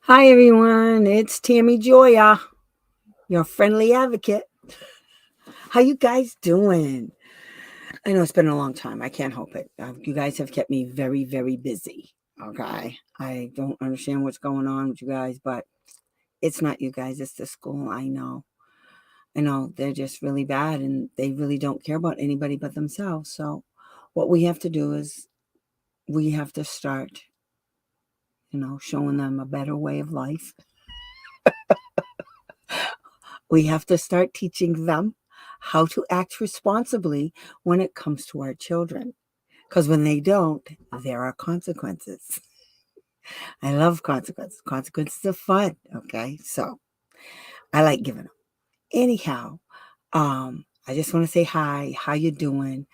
Hi, everyone. It's Tammy Joya, your friendly advocate. How you guys doing? I know it's been a long time. I can't help it. You guys have kept me very, very busy. Okay. I don't understand what's going on with you guys, but it's not you guys. It's the school. I know. I know they're just really bad and they really don't care about anybody but themselves. So, what we have to do is we have to start, showing them a better way of life. We have to start teaching them how to act responsibly when it comes to our children. Because when they don't, there are consequences. I love consequences. Consequences are fun. Okay. So I like giving them. Anyhow, I just want to say hi. How you doing?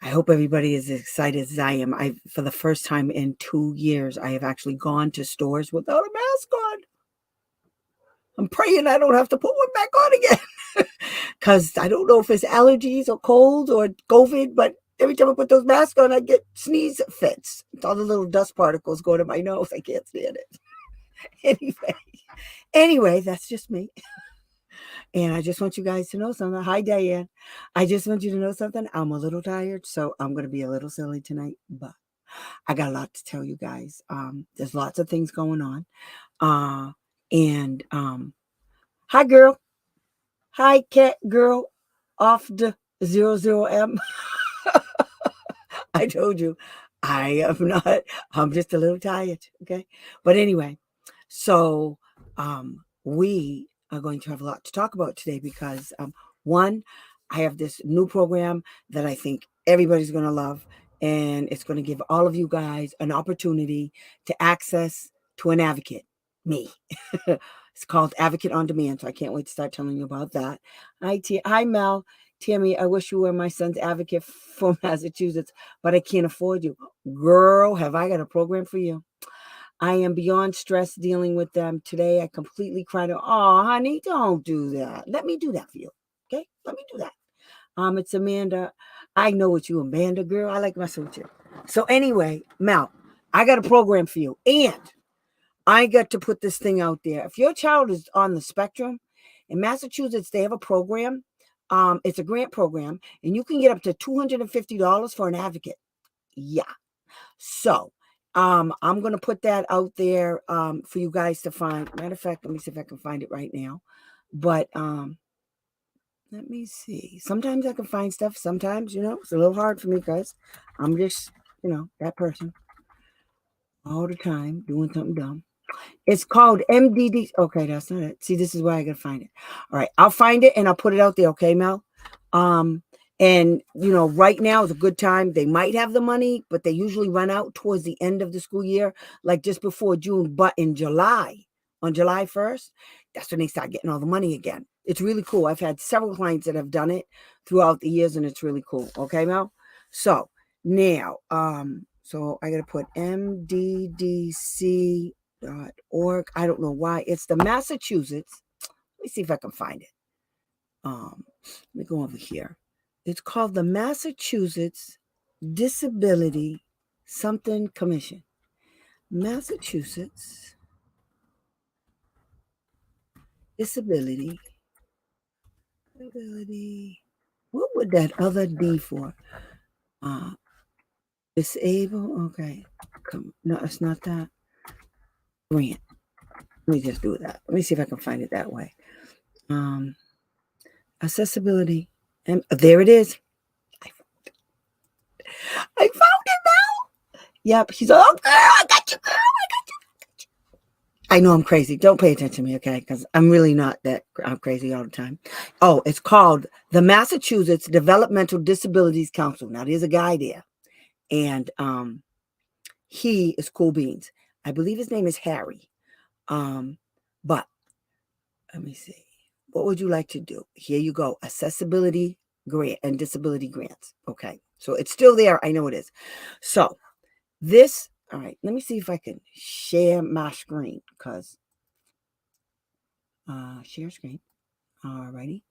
I hope everybody is as excited as I am. For the first time in 2 years, I have actually gone to stores without a mask on. I'm praying I don't have to put one back on again. Because I don't know if it's allergies or cold or COVID, but every time I put those masks on, I get sneeze fits. All the little dust particles go to my nose. I can't stand it. Anyway, that's just me. And I just want you guys to know something. Hi, Diane. I just want you to know something. I'm a little tired, so I'm going to be a little silly tonight, but I got a lot to tell you guys. There's lots of things going on. And Hi, girl. Hi, cat girl off the 00M. I told you, I am not, I'm just a little tired. Okay. But anyway, so we are going to have a lot to talk about today because, one, I have this new program that I think everybody's going to love. And it's going to give all of you guys an opportunity to access to an advocate, me. It's called Advocate on Demand. So I can't wait to start telling you about that. Hi, Mel. Tammy, I wish you were my son's advocate for Massachusetts, but I can't afford you. Girl, have I got a program for you? I am beyond stress dealing with them. Today I completely cried out, oh, honey, don't do that. Let me do that for you. Okay? Let me do that. It's Amanda. I know it's you, Amanda, girl. I like messing with you. So anyway, Mel, I got a program for you. And I got to put this thing out there. If your child is on the spectrum, in Massachusetts, they have a program. It's a grant program, and you can get up to $250 for an advocate. Yeah. So, I'm gonna put that out there for you guys to find. Matter of fact, let me see if I can find it right now. But let me see. Sometimes I can find stuff. Sometimes, it's a little hard for me because I'm just, that person all the time doing something dumb. It's called MDD. Okay, that's not it. See, this is where I gotta find it. All right, I'll find it and I'll put it out there. Okay, Mel. Um, and right now is a good time. They might have the money, but they usually run out towards the end of the school year, like just before June. But in July, on July 1st, that's when they start getting all the money again. It's really cool. I've had several clients that have done it throughout the years, and it's really cool. Okay, Mel. So now, so I gotta put MDDC.org. I don't know why. It's the Massachusetts. Let me see if I can find it. Let me go over here. It's called the Massachusetts Disability Something Commission. Massachusetts Disability. Disability. What would that other D for? Uh, Disable. Okay. No, it's not that. Grant. Let me just do that. Let me see if I can find it that way. Um, Accessibility. And there it is. I found it now. Yep. She's like, oh, girl, I got you, girl. I got you. I know I'm crazy. Don't pay attention to me, okay? Because I'm really not that. I'm crazy all the time. Oh, it's called the Massachusetts Developmental Disabilities Council. Now, there's a guy there, and he is cool beans. I believe his name is Harry. But let me see. What would you like to do? Here you go. Accessibility grant and disability grants. Okay. So it's still there. I know it is. So this, all right, let me see if I can share my screen because share screen. All righty.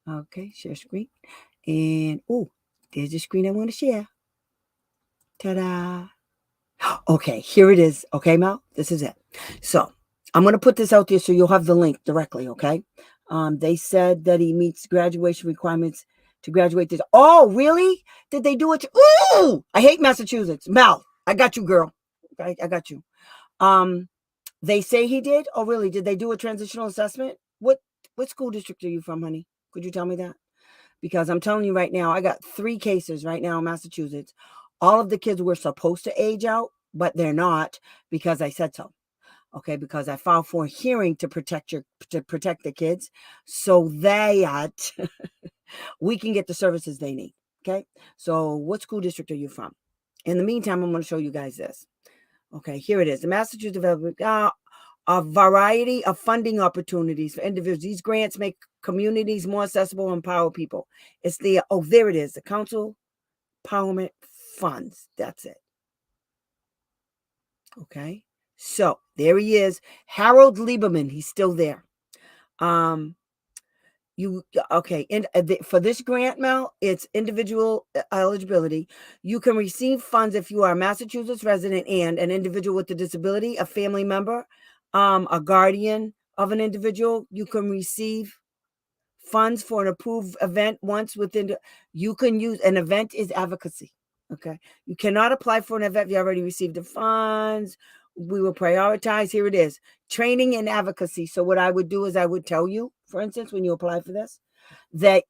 Okay, share screen. And oh, there's the screen I want to share. Ta-da. Okay, here it is. Okay, Mel, this is it. So I'm going to put this out there so you'll have the link directly, okay? They said that he meets graduation requirements to graduate this. Oh, really? Did they do it? Ooh, I hate Massachusetts. Mel, I got you, girl. Okay, I got you. They say he did. Oh, really? Did they do a transitional assessment? What school district are you from, honey? Could you tell me that? Because I'm telling you right now, I got 3 cases right now in Massachusetts. All of the kids were supposed to age out, but they're not because I said so. Okay, because I filed for a hearing to protect the kids so that we can get the services they need. Okay, so what school district are you from? In the meantime, I'm going to show you guys this. Okay, here it is. The Massachusetts Development, a variety of funding opportunities for individuals. These grants make communities more accessible and empower people. It's the, oh, there it is, the Council Empowerment Funds. That's it. Okay, so there he is, Harold Lieberman. He's still there. Okay, and for this grant, Mel, it's individual eligibility. You can receive funds if you are a Massachusetts resident and an individual with a disability, a family member, a guardian of an individual. You can receive funds for an approved event once within. You can use an event is advocacy. Okay, you cannot apply for an event if you already received the funds. We will prioritize. Here it is, training and advocacy. So what I would do is I would tell you, for instance, when you apply for this, that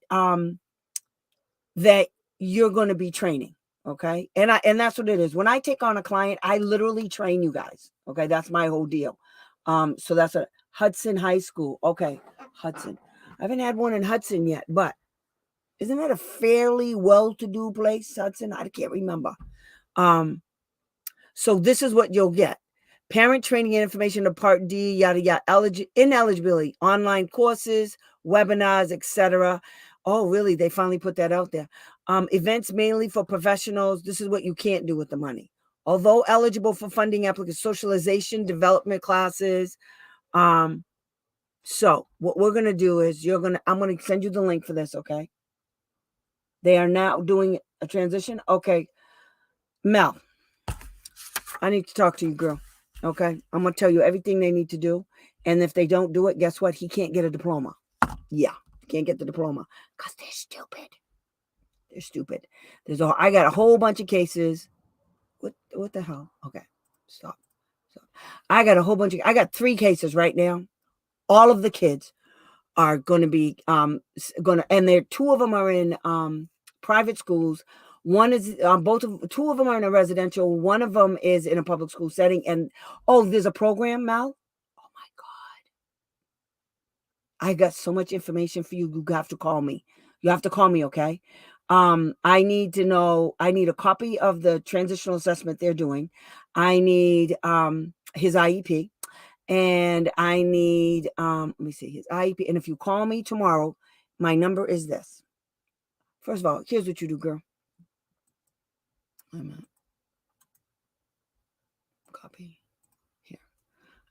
that you're going to be training. Okay, and that's what it is. When I take on a client, I literally train you guys. Okay, that's my whole deal. So that's a Hudson High School. Okay, Hudson. I haven't had one in Hudson yet, but isn't that a fairly well-to-do place, Hudson? I can't remember. So this is what you'll get. Parent training and information to Part D, yada, yada, ineligibility, online courses, webinars, etc. Oh, really? They finally put that out there. Events mainly for professionals. This is what you can't do with the money. Although eligible for funding applicants, socialization, development classes. So what we're going to do is I'm going to send you the link for this, okay? They are now doing a transition. Okay. Mel, I need to talk to you, girl. Okay. I'm going to tell you everything they need to do. And if they don't do it, guess what? He can't get a diploma. Yeah. Can't get the diploma because they're stupid. They're stupid. I got a whole bunch of cases. What the hell? Okay. Stop. I got 3 cases right now. All of the kids are going to be and there 2 of them are in private schools. One is 2 of them are in a residential. One of them is in a public school setting. And there's a program, Mal. Oh my God. I got so much information for you. You have to call me. You have to call me, okay? I need a copy of the transitional assessment they're doing. I need his IEP. And I need, let me see, his IEP. And if you call me tomorrow, my number is this. First of all, here's what you do, girl. Copy here.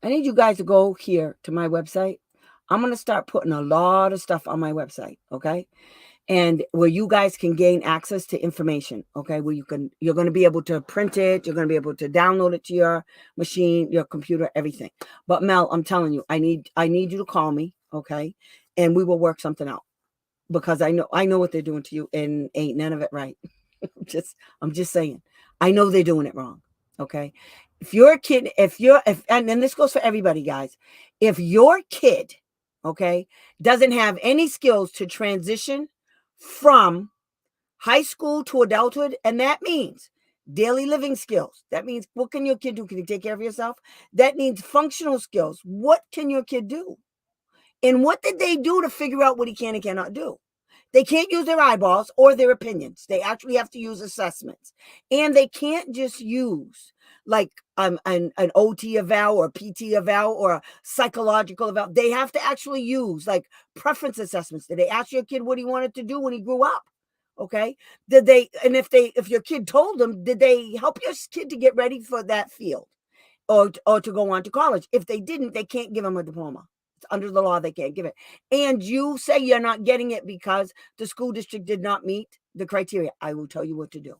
I need you guys to go here to my website. I'm going to start putting a lot of stuff on my website, okay? And where you guys can gain access to information, okay? Where you're going to be able to print it. You're going to be able to download it to your machine, your computer, everything. But Mel, I'm telling you, I need you to call me, okay? And we will work something out because I know what they're doing to you and ain't none of it right. I'm just saying, I know they're doing it wrong, okay? If you're a kid, and this goes for everybody, guys, if your kid, okay, doesn't have any skills to transition from high school to adulthood, and that means daily living skills. That means, what can your kid do? Can you take care of yourself? That means functional skills. What can your kid do? And what did they do to figure out what he can and cannot do? They can't use their eyeballs or their opinions. They actually have to use assessments. And they can't just use like an OT eval or PT eval or a psychological eval. They have to actually use like preference assessments. Did they ask your kid what he wanted to do when he grew up? Okay. If your kid told them, did they help your kid to get ready for that field or to go on to college? If they didn't, they can't give them a diploma. Under the law, they can't give it. And you say you're not getting it because the school district did not meet the criteria. I will tell you what to do.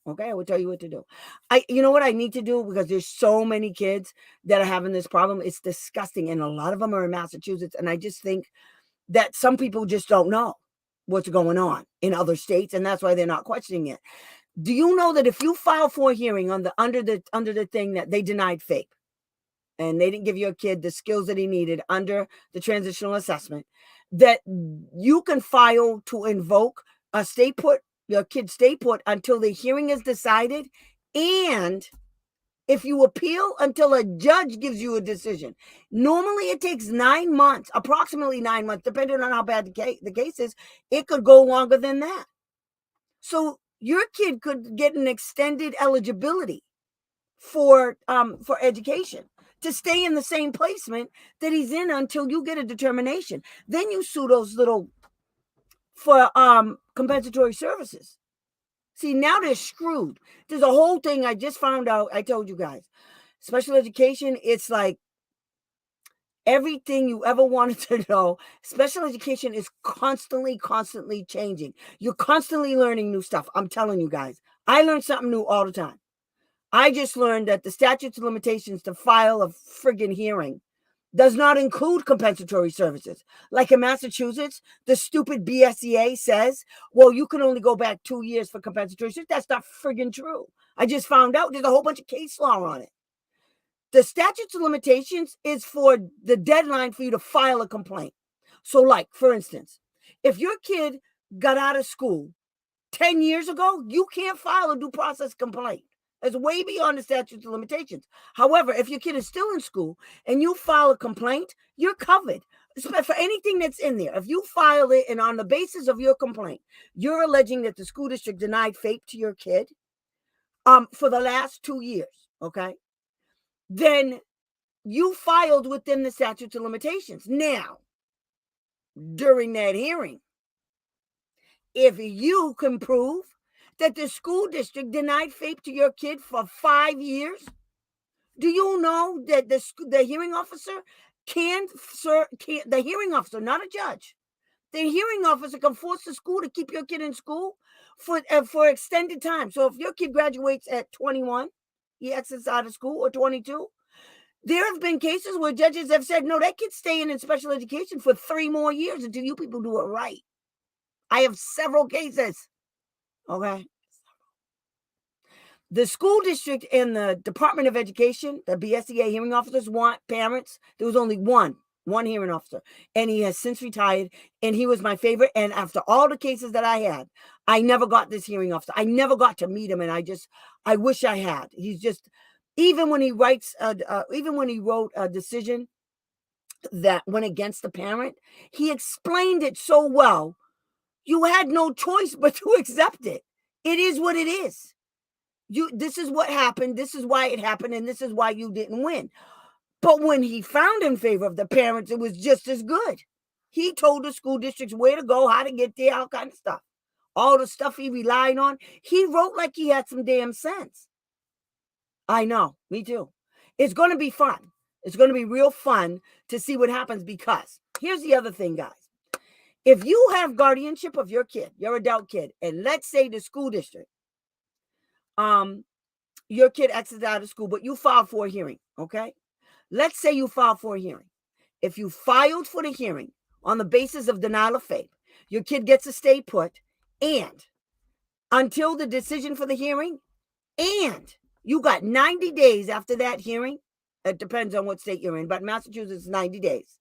Okay, I will tell you what to do. You know what I need to do, because there's so many kids that are having this problem. It's disgusting, and a lot of them are in Massachusetts. And I just think that some people just don't know what's going on in other states, and that's why they're not questioning it. Do you know that if you file for a hearing on the under the thing that they denied FAPE, and they didn't give your kid the skills that he needed under the transitional assessment, that you can file to invoke a stay put, your kid stay put until the hearing is decided, and if you appeal until a judge gives you a decision. Normally it takes 9 months, approximately 9 months, depending on how bad the case is. It could go longer than that. So your kid could get an extended eligibility for education, to stay in the same placement that he's in until you get a determination. Then you sue those little for compensatory services. See, now they're screwed. There's a whole thing I just found out. I told you guys, special education, it's like everything you ever wanted to know. Special education is constantly changing. You're constantly learning new stuff. I'm telling you guys, I learn something new all the time. I just learned that the statutes of limitations to file a friggin' hearing does not include compensatory services. Like in Massachusetts, the stupid BSEA says, well, you can only go back 2 years for compensatory services. That's not friggin' true. I just found out there's a whole bunch of case law on it. The statutes of limitations is for the deadline for you to file a complaint. So, like, for instance, if your kid got out of school 10 years ago, you can't file a due process complaint. It's way beyond the statute of limitations. However, if your kid is still in school and you file a complaint, you're covered for anything that's in there. If you file it and on the basis of your complaint, you're alleging that the school district denied FAPE to your kid for the last 2 years, okay? Then you filed within the statute of limitations. Now, during that hearing, if you can prove that the school district denied FAPE to your kid for 5 years, do you know that the hearing officer the hearing officer, not a judge, the hearing officer can force the school to keep your kid in school for extended time. So if your kid graduates at 21, he exits out of school, or 22, there have been cases where judges have said, no, that kid's staying in special education for 3 more years until you people do it right. I have several cases. Okay. The school district and the Department of Education, the BSEA hearing officers, want parents. There was only one hearing officer, and he has since retired, and he was my favorite. And after all the cases that I had, I never got this hearing officer. I never got to meet him, and I wish I had. He's just, even when he wrote a decision that went against the parent, he explained it so well. You had no choice but to accept it. It is what it is. This is what happened. This is why it happened. And this is why you didn't win. But when he found in favor of the parents, it was just as good. He told the school districts where to go, how to get there, all kind of stuff. All the stuff he relied on. He wrote like he had some damn sense. I know. Me too. It's going to be fun. It's going to be real fun to see what happens, because here's the other thing, guys. If you have guardianship of your kid, your adult kid, and let's say the school district, your kid exits out of school, but you filed for a hearing, okay? Let's say you filed for a hearing. If you filed for the hearing on the basis of denial of FAPE, your kid gets to stay put, and until the decision for the hearing, and you got 90 days after that hearing, it depends on what state you're in, but Massachusetts, 90 days,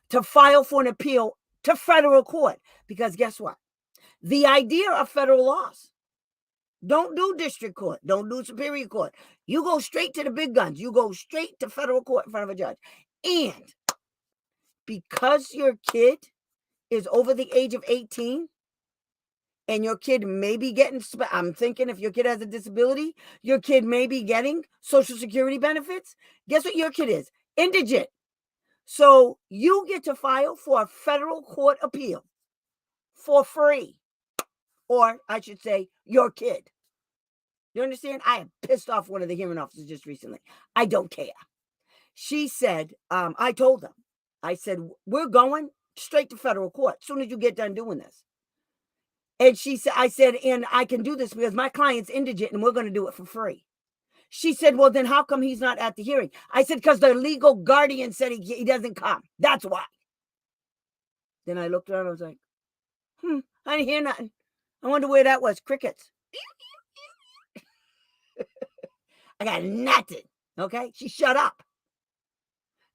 to file for an appeal to federal court. Because guess what? The idea of federal laws, don't do district court, don't do superior court. You go straight to the big guns. You go straight to federal court in front of a judge. And because your kid is over the age of 18, and your kid may be getting, I'm thinking if your kid has a disability, your kid may be getting Social Security benefits. Guess what your kid is? Indigent. So you get to file for a federal court appeal for free. Or I should say, your kid. You understand? I am pissed off one of the hearing officers just recently. I don't care. She said, I told them, I said, we're going straight to federal court as soon as you get done doing this. And she said, I said, and I can do this because my client's indigent and we're going to do it for free. She said, well, then how come he's not at the hearing? I said, because the legal guardian said he doesn't come. That's why. Then I looked around. I was like, I didn't hear nothing. I wonder where that was. Crickets. I got nothing. Okay? She shut up.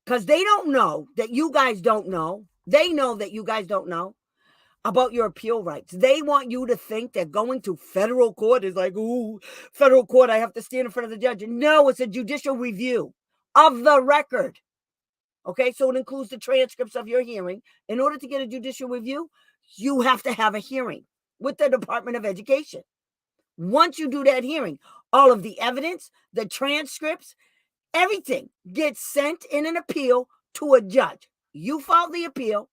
Because they don't know that you guys don't know. They know that you guys don't know about your appeal rights. They want you to think that going to federal court is like, ooh, federal court, I have to stand in front of the judge. No, it's a judicial review of the record. Okay, so it includes the transcripts of your hearing. In order to get a judicial review, you have to have a hearing with the Department of Education. Once you do that hearing, all of the evidence, the transcripts, everything gets sent in an appeal to a judge. You file the appeal,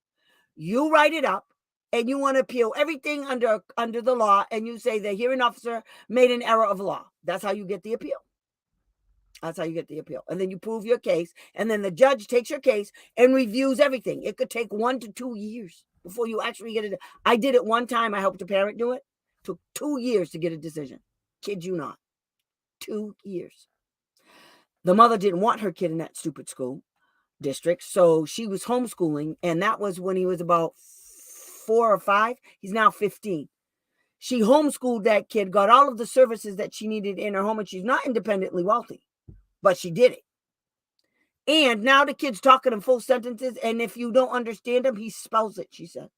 you write it up, and you want to appeal everything under the law, and you say the hearing officer made an error of law. That's how you get the appeal. That's how you get the appeal. And then you prove your case, and then the judge takes your case and reviews everything. It could take 1 to 2 years before you actually get it. I did it one time. I helped a parent do it. Took 2 years to get a decision. Kid you not. 2 years. The mother didn't want her kid in that stupid school district, so she was homeschooling, and that was when he was about 4 or 5. He's now 15. She homeschooled that kid, got all of the services that she needed in her home, and she's not independently wealthy, but she did it. And now the kid's talking in full sentences, and if you don't understand him, he spells it, she said.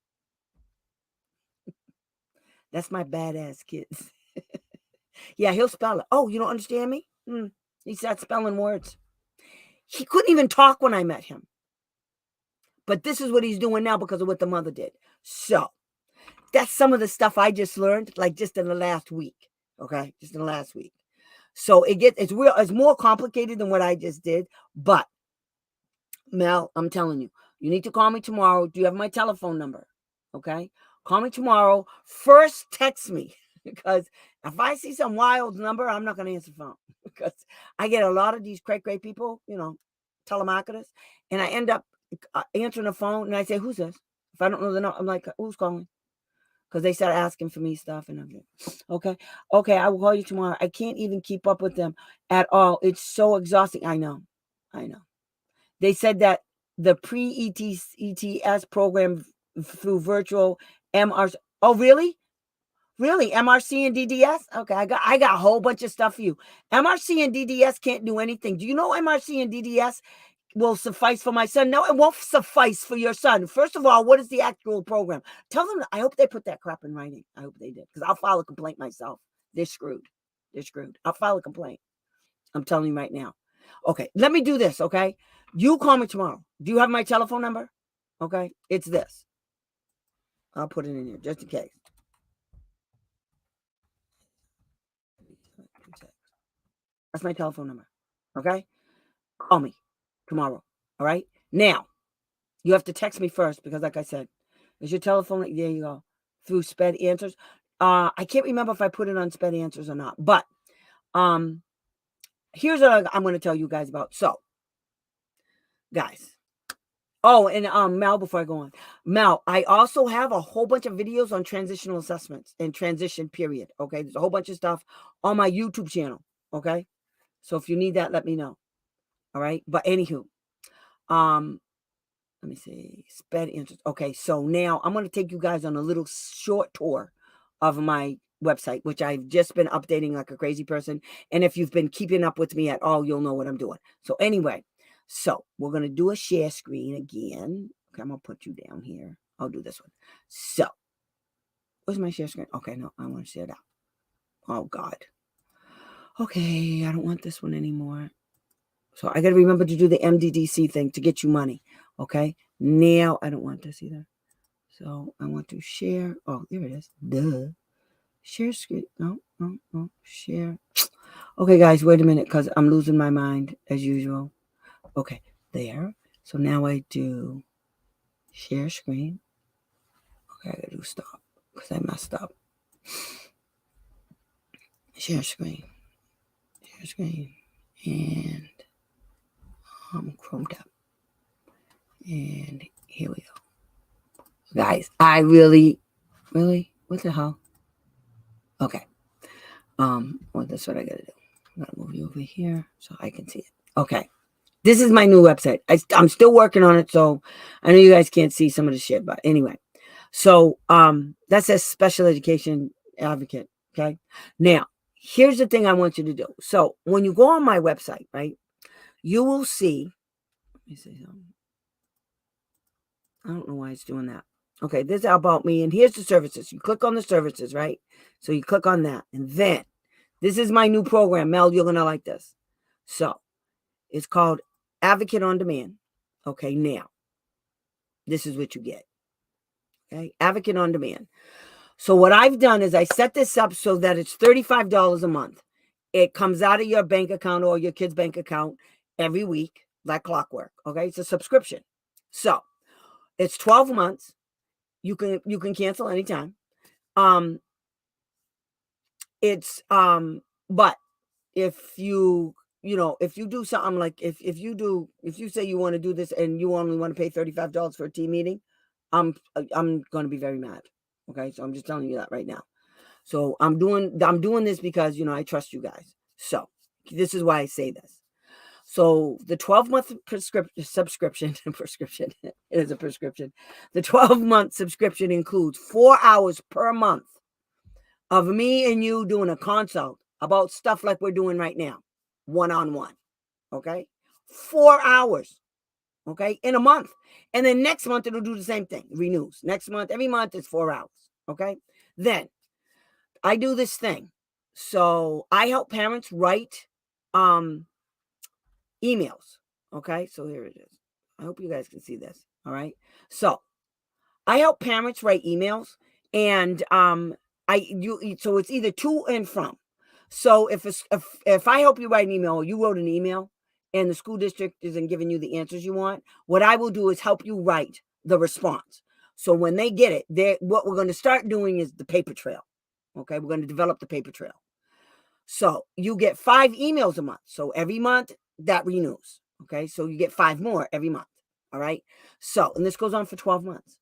That's my badass kids. Yeah, he'll spell it. Oh, you don't understand me? He starts spelling words. He couldn't even talk when I met him. But this is what he's doing now because of what the mother did. So that's some of the stuff I just learned, like just in the last week. Okay, just in the last week. So it's more complicated than what I just did. But Mel, I'm telling you, you need to call me tomorrow. Do you have my telephone number? Okay, call me tomorrow. First, text me because if I see some wild number, I'm not going to answer the phone because I get a lot of these great people, telemarketers, and I end up answering the phone and I say, "Who's this?" If I don't know the number, I'm like, "Who's calling?" Because they start asking for me stuff, and I'm like, okay, I will call you tomorrow. I can't even keep up with them at all. It's so exhausting. I know. They said that the pre-ETS program through virtual MRC. Oh, really? Really? MRC and DDS? Okay, I got a whole bunch of stuff for you. MRC and DDS can't do anything. Do you know MRC and DDS will suffice for my son? No, it won't suffice for your son. First of all, what is the actual program? Tell them, I hope they put that crap in writing. I hope they did, because I'll file a complaint myself. They're screwed. I'll file a complaint. I'm telling you right now. Okay, let me do this, okay? You call me tomorrow. Do you have my telephone number? Okay, it's this. I'll put it in here just in case. That's my telephone number. Okay? Call me tomorrow. All right? Now, you have to text me first because, like I said, is your telephone? There you go. Through Sped Answers. I can't remember if I put it on Sped Answers or not, but here's what I'm going to tell you guys about. So, guys. Oh, and Mel, before I go on, Mel, I also have a whole bunch of videos on transitional assessments and transition period. Okay, there's a whole bunch of stuff on my YouTube channel. Okay, so if you need that, let me know. All right, but anywho, let me see, Sped Answers. Okay, so now I'm going to take you guys on a little short tour of my website, which I've just been updating like a crazy person. And if you've been keeping up with me at all, you'll know what I'm doing. So anyway, so we're going to do a share screen again. Okay, I'm going to put you down here. I'll do this one. So where's my share screen? Okay, no, I want to share that. Oh, God. Okay, I don't want this one anymore. So I got to remember to do the MDDC thing to get you money. Okay, now I don't want this either. So I want to share. Oh, there it is. Duh. Share screen. No. Share. Okay, guys, wait a minute because I'm losing my mind as usual. Okay, there. So now I do share screen. Okay, I gotta do stop because I messed up. Share screen. And Chrome tab. And here we go. Guys, I really, what the hell? Okay. Well, that's what I got to do. I'm going to move you over here so I can see it. Okay. This is my new website. I'm still working on it, so I know you guys can't see some of the shit, but anyway. So that says special education advocate. Okay. Now, here's the thing I want you to do. So when you go on my website, right, you will see. Let me see something. I don't know why it's doing that. Okay, this is about me, and here's the services. You click on the services, right? So you click on that, and then this is my new program. Mel, you're gonna like this. So it's called Advocate on Demand. Okay, now this is what you get. Okay, Advocate on Demand. So what I've done is I set this up so that it's $35 a month. It comes out of your bank account or your kid's bank account every week, like clockwork. Okay, it's a subscription. So it's 12 months. You can cancel anytime. But if you if you do something like if you say you want to do this and you only want to pay $35 for a team meeting, I'm going to be very mad. Okay, so I'm just telling you that right now. So I'm doing this because I trust you guys. So this is why I say this. So the 12-month subscription it is a prescription. The 12-month subscription includes 4 hours per month of me and you doing a consult about stuff like we're doing right now, one-on-one. Okay, 4 hours. Okay, in a month, and then next month it'll do the same thing. Renews next month. Every month it's 4 hours. Okay, then I do this thing. So I help parents write emails. Okay, so here it is. I hope you guys can see this. All right. So I help parents write emails, and so it's either to and from. So if I help you write an email, or you wrote an email, and the school district isn't giving you the answers you want, what I will do is help you write the response. So when they get it, what we're going to start doing is the paper trail. Okay, we're going to develop the paper trail. So you get 5 emails a month. So every month that renews. Okay, so you get 5 more every month. All right. So, and this goes on for 12 months.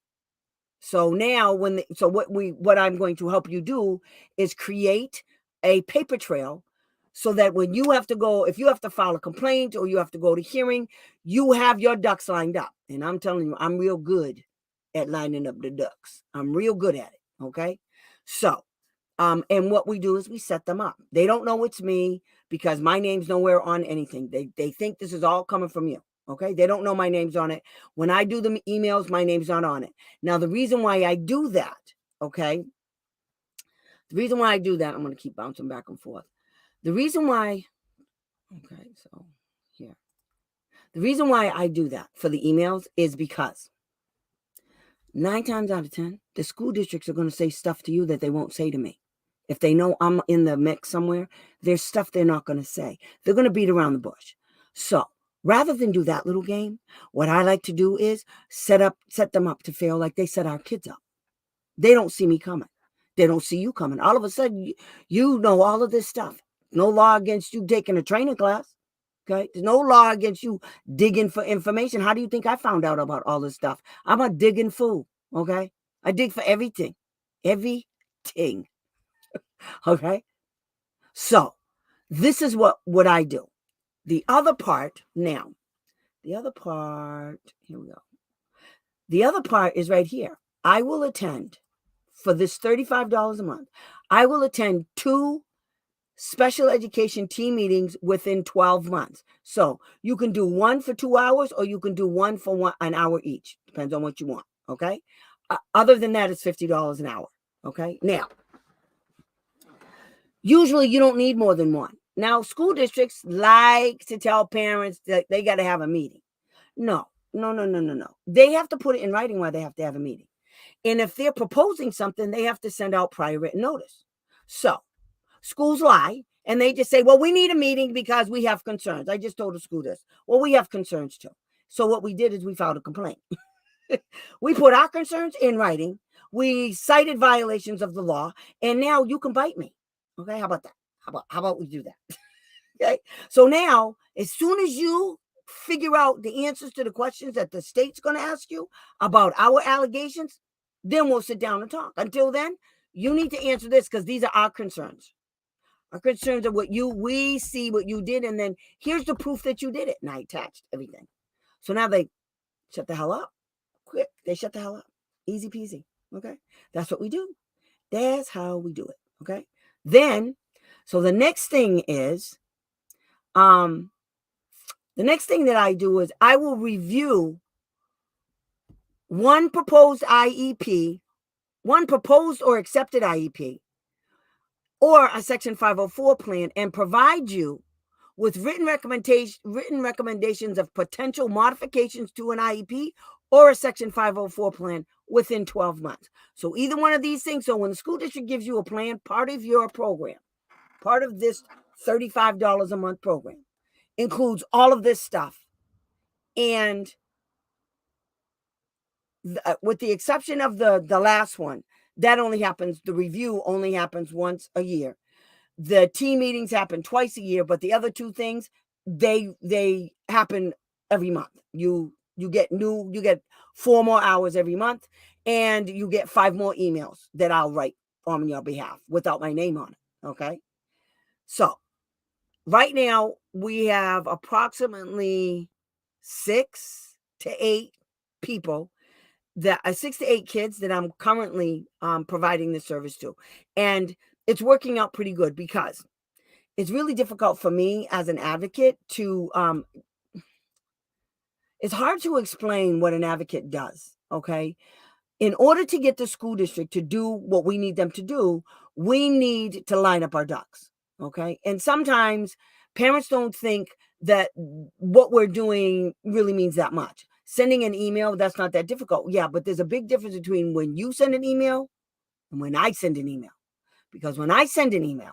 So now what I'm going to help you do is create a paper trail so that when you have to go, if you have to file a complaint or you have to go to hearing, you have your ducks lined up. And I'm telling you, I'm real good at lining up the ducks. I'm real good at it. Okay. So, and what we do is we set them up. They don't know it's me because my name's nowhere on anything. They think this is all coming from you. Okay. They don't know my name's on it. When I do the emails, my name's not on it. Now, the reason why I do that, okay. The reason why I do that, I'm going to keep bouncing back and forth. The reason why, okay, so here. The reason why I do that for the emails is because 9 times out of 10, the school districts are going to say stuff to you that they won't say to me. If they know I'm in the mix somewhere, there's stuff they're not going to say. They're going to beat around the bush. So rather than do that little game, what I like to do is set them up to fail like they set our kids up. They don't see me coming. They don't see you coming. All of a sudden, you know all of this stuff. No law against you taking a training class. Okay. There's no law against you digging for information. How do you think I found out about all this stuff? I'm a digging fool. Okay. I dig for everything. Everything. Okay. So this is what I do. The other part now, here we go. The other part is right here. I will attend for this $35 a month. I will attend 2 special education team meetings within 12 months. So you can do one for 2 hours or you can do one for an hour each. Depends on what you want. Okay. Other than that, it's $50 an hour. Okay. Now, usually you don't need more than one. Now, school districts like to tell parents that they got to have a meeting. No. They have to put it in writing why they have to have a meeting. And if they're proposing something, they have to send out prior written notice. So schools lie and they just say, well, we need a meeting because we have concerns. I just told the school this. Well, we have concerns too. So what we did is we filed a complaint. We put our concerns in writing. We cited violations of the law. And now you can bite me. Okay, how about that? How about we do that? Okay. So now, as soon as you figure out the answers to the questions that the state's going to ask you about our allegations, then we'll sit down and talk. Until then, you need to answer this because these are our concerns. Our concerns are we see what you did, and then here's the proof that you did it. And I attached everything. So now they shut the hell up. Quick, they shut the hell up. Easy peasy. Okay. That's what we do. That's how we do it. Okay. Then, so the next thing is, the next thing that I do is I will review one proposed IEP, one proposed or accepted IEP, or a Section 504 plan, and provide you with written recommendations of potential modifications to an IEP or a Section 504 plan within 12 months. So either one of these things. So when the school district gives you a plan, part of your program, part of this $35 a month program includes all of this stuff. And with the exception of the last one, that only happens, the review only happens once a year. The team meetings happen twice a year, but the other two things, they happen every month. You get 4 more hours every month, and you get 5 more emails that I'll write on your behalf without my name on it. Okay. So right now we have approximately 6 to 8 people, that 6 to 8 kids that I'm currently providing this service to. And it's working out pretty good because it's really difficult for me as an advocate to, it's hard to explain what an advocate does. Okay. In order to get the school district to do what we need them to do, we need to line up our ducks. Okay. And sometimes parents don't think that what we're doing really means that much. Sending an email, that's not that difficult. Yeah, but there's a big difference between when you send an email and when I send an email. Because when I send an email,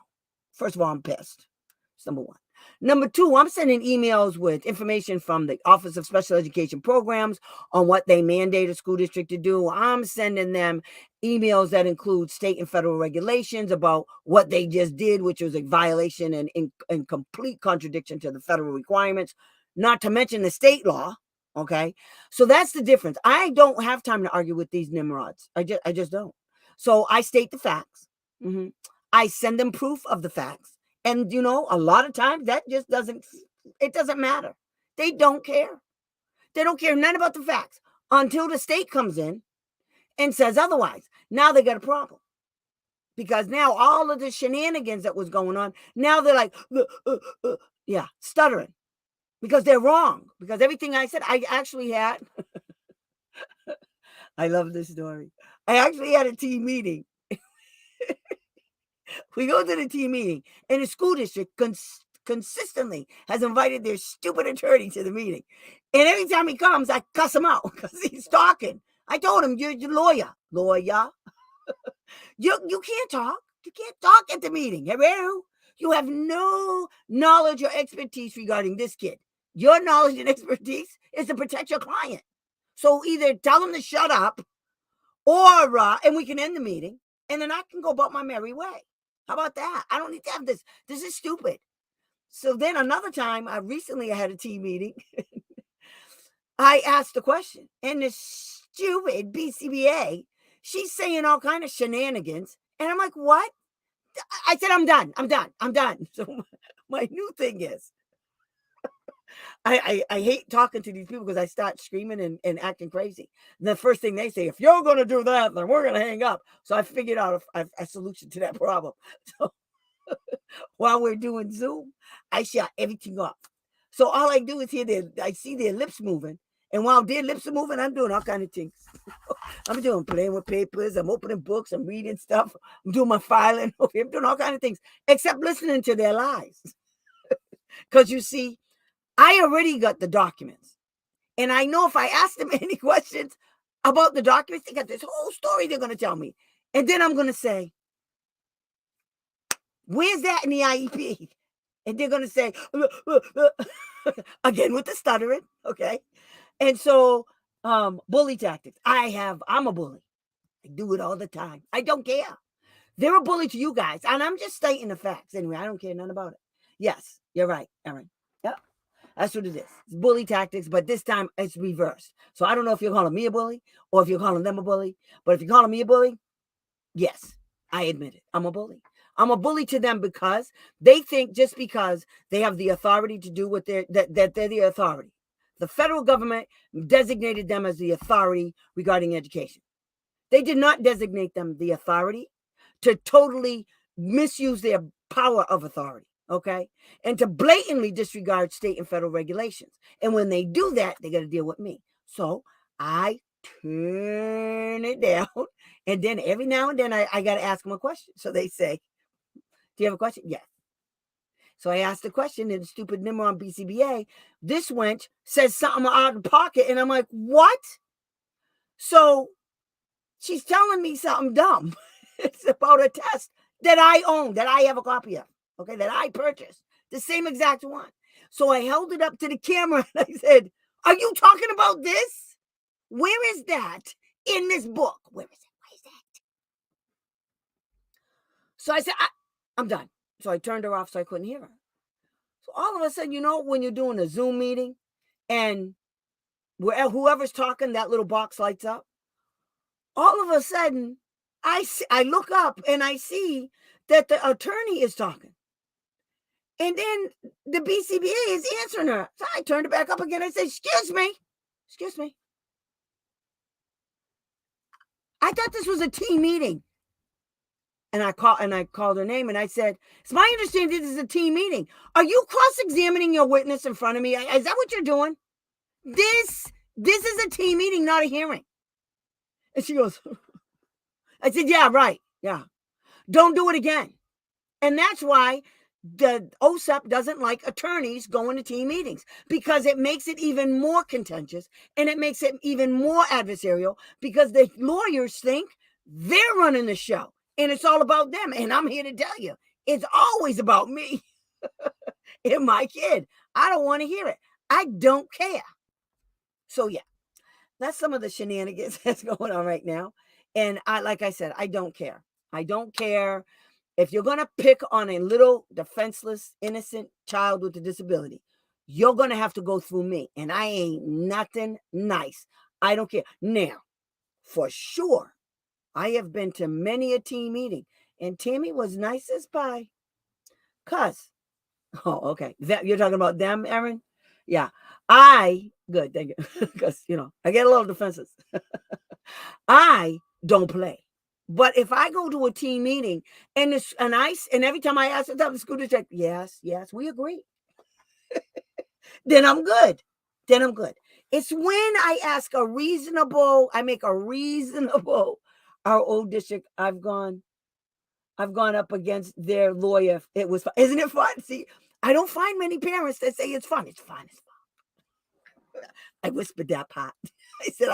first of all, I'm pissed. That's number one. Number two, I'm sending emails with information from the Office of Special Education Programs on what they mandate a school district to do. I'm sending them emails that include state and federal regulations about what they just did, which was a violation and in complete contradiction to the federal requirements, not to mention the state law. Okay. So that's the difference. I don't have time to argue with these nimrods. I just don't. So I state the facts. I send them proof of the facts. And, a lot of times that just doesn't matter. They don't care. They don't care none about the facts until the state comes in and says otherwise. Now they got a problem. Because now all of the shenanigans that was going on, now they're like, stuttering. Because they're wrong. Because everything I said, I actually had, I love this story. I actually had a team meeting. We go to the team meeting, and the school district consistently has invited their stupid attorney to the meeting. And every time he comes, I cuss him out because he's talking. I told him, you're a lawyer. You can't talk. You can't talk at the meeting. Hello? You have no knowledge or expertise regarding this kid. Your knowledge and expertise is to protect your client. So either tell him to shut up, or and we can end the meeting, and then I can go about my merry way. How about that? I don't need to have this. This is stupid. So then another time, I had a team meeting. I asked a question, and this stupid BCBA, she's saying all kind of shenanigans, and I'm like, what? I said, I'm done. So my new thing is, I hate talking to these people because I start screaming and acting crazy. And the first thing they say, if you're going to do that, then we're going to hang up. So I figured out a solution to that problem. So while we're doing Zoom, I shut everything off. So all I do is I see their lips moving. And while their lips are moving, I'm doing all kinds of things. I'm playing with papers. I'm opening books. I'm reading stuff. I'm doing my filing. I'm doing all kinds of things, except listening to their lies. Because you see, I already got the documents. And I know if I ask them any questions about the documents, they got this whole story they're going to tell me. And then I'm going to say, where's that in the IEP? And they're going to say, again with the stuttering, okay? And so, bully tactics. I'm a bully. I do it all the time. I don't care. They're a bully to you guys. And I'm just stating the facts. Anyway, I don't care none about it. Yes, you're right, Erin. Yep. That's what it is. It's bully tactics, but this time it's reversed. So I don't know if you're calling me a bully or if you're calling them a bully. But if you're calling me a bully, yes, I admit it. I'm a bully. I'm a bully to them because they think just because they have the authority to do what they're the authority. The federal government designated them as the authority regarding education. They did not designate them the authority to totally misuse their power of authority, okay? And to blatantly disregard state and federal regulations. And when they do that, they got to deal with me. So I turn it down. And then every now and then I got to ask them a question. So they say, do you have a question? Yes. So I asked the question, and the stupid Nimrod BCBA, this wench says something out of pocket. And I'm like, what? So she's telling me something dumb. It's about a test that I own, that I have a copy of, okay, that I purchased, the same exact one. So I held it up to the camera and I said, are you talking about this? Where is that in this book? Where is it? Where is that? So I said, I'm done. So I turned her off so I couldn't hear her. So all of a sudden, when you're doing a Zoom meeting and whoever's talking, that little box lights up. All of a sudden, I look up and I see that the attorney is talking. And then the BCBA is answering her. So I turned it back up again. I said, excuse me. I thought this was a team meeting. And I called her name and I said, it's my understanding this is a team meeting. Are you cross-examining your witness in front of me? Is that what you're doing? This is a team meeting, not a hearing. And she goes, I said, yeah, right. Yeah. Don't do it again. And that's why the OSEP doesn't like attorneys going to team meetings, because it makes it even more contentious and it makes it even more adversarial, because the lawyers think they're running the show and it's all about them. And I'm here to tell you, it's always about me and my kid. I don't want to hear it. I don't care. So yeah, that's some of the shenanigans that's going on right now. And like I said, I don't care. I don't care. If you're going to pick on a little defenseless, innocent child with a disability, you're going to have to go through me. And I ain't nothing nice. I don't care. Now, for sure, I have been to many a team meeting. And Tammy was nice as pie. Okay. You're talking about them, Erin? Yeah. Good. Thank you. Because, I get a little defensive. I don't play. But if I go to a team meeting and every time I ask the school district, yes, we agree, then I'm good. It's when I make a reasonable, our old district, I've gone up against their lawyer. It was fun. Isn't it fun? See, I don't find many parents that say it's fun. It's fun. I whispered that part. I said,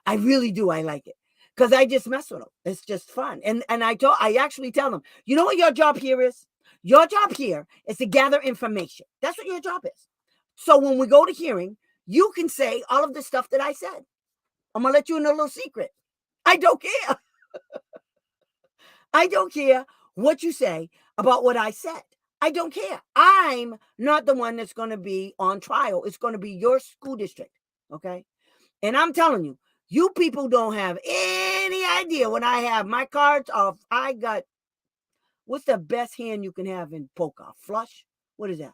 I really do. I like it. Because I just mess with them. It's just fun. And I actually tell them, you know what your job here is? Your job here is to gather information. That's what your job is. So when we go to hearing, you can say all of the stuff that I said. I'm going to let you in a little secret. I don't care. I don't care what you say about what I said. I don't care. I'm not the one that's going to be on trial. It's going to be your school district. Okay? And I'm telling you, you people don't have any idea when I have my cards off. What's the best hand you can have in poker? Flush? What is that?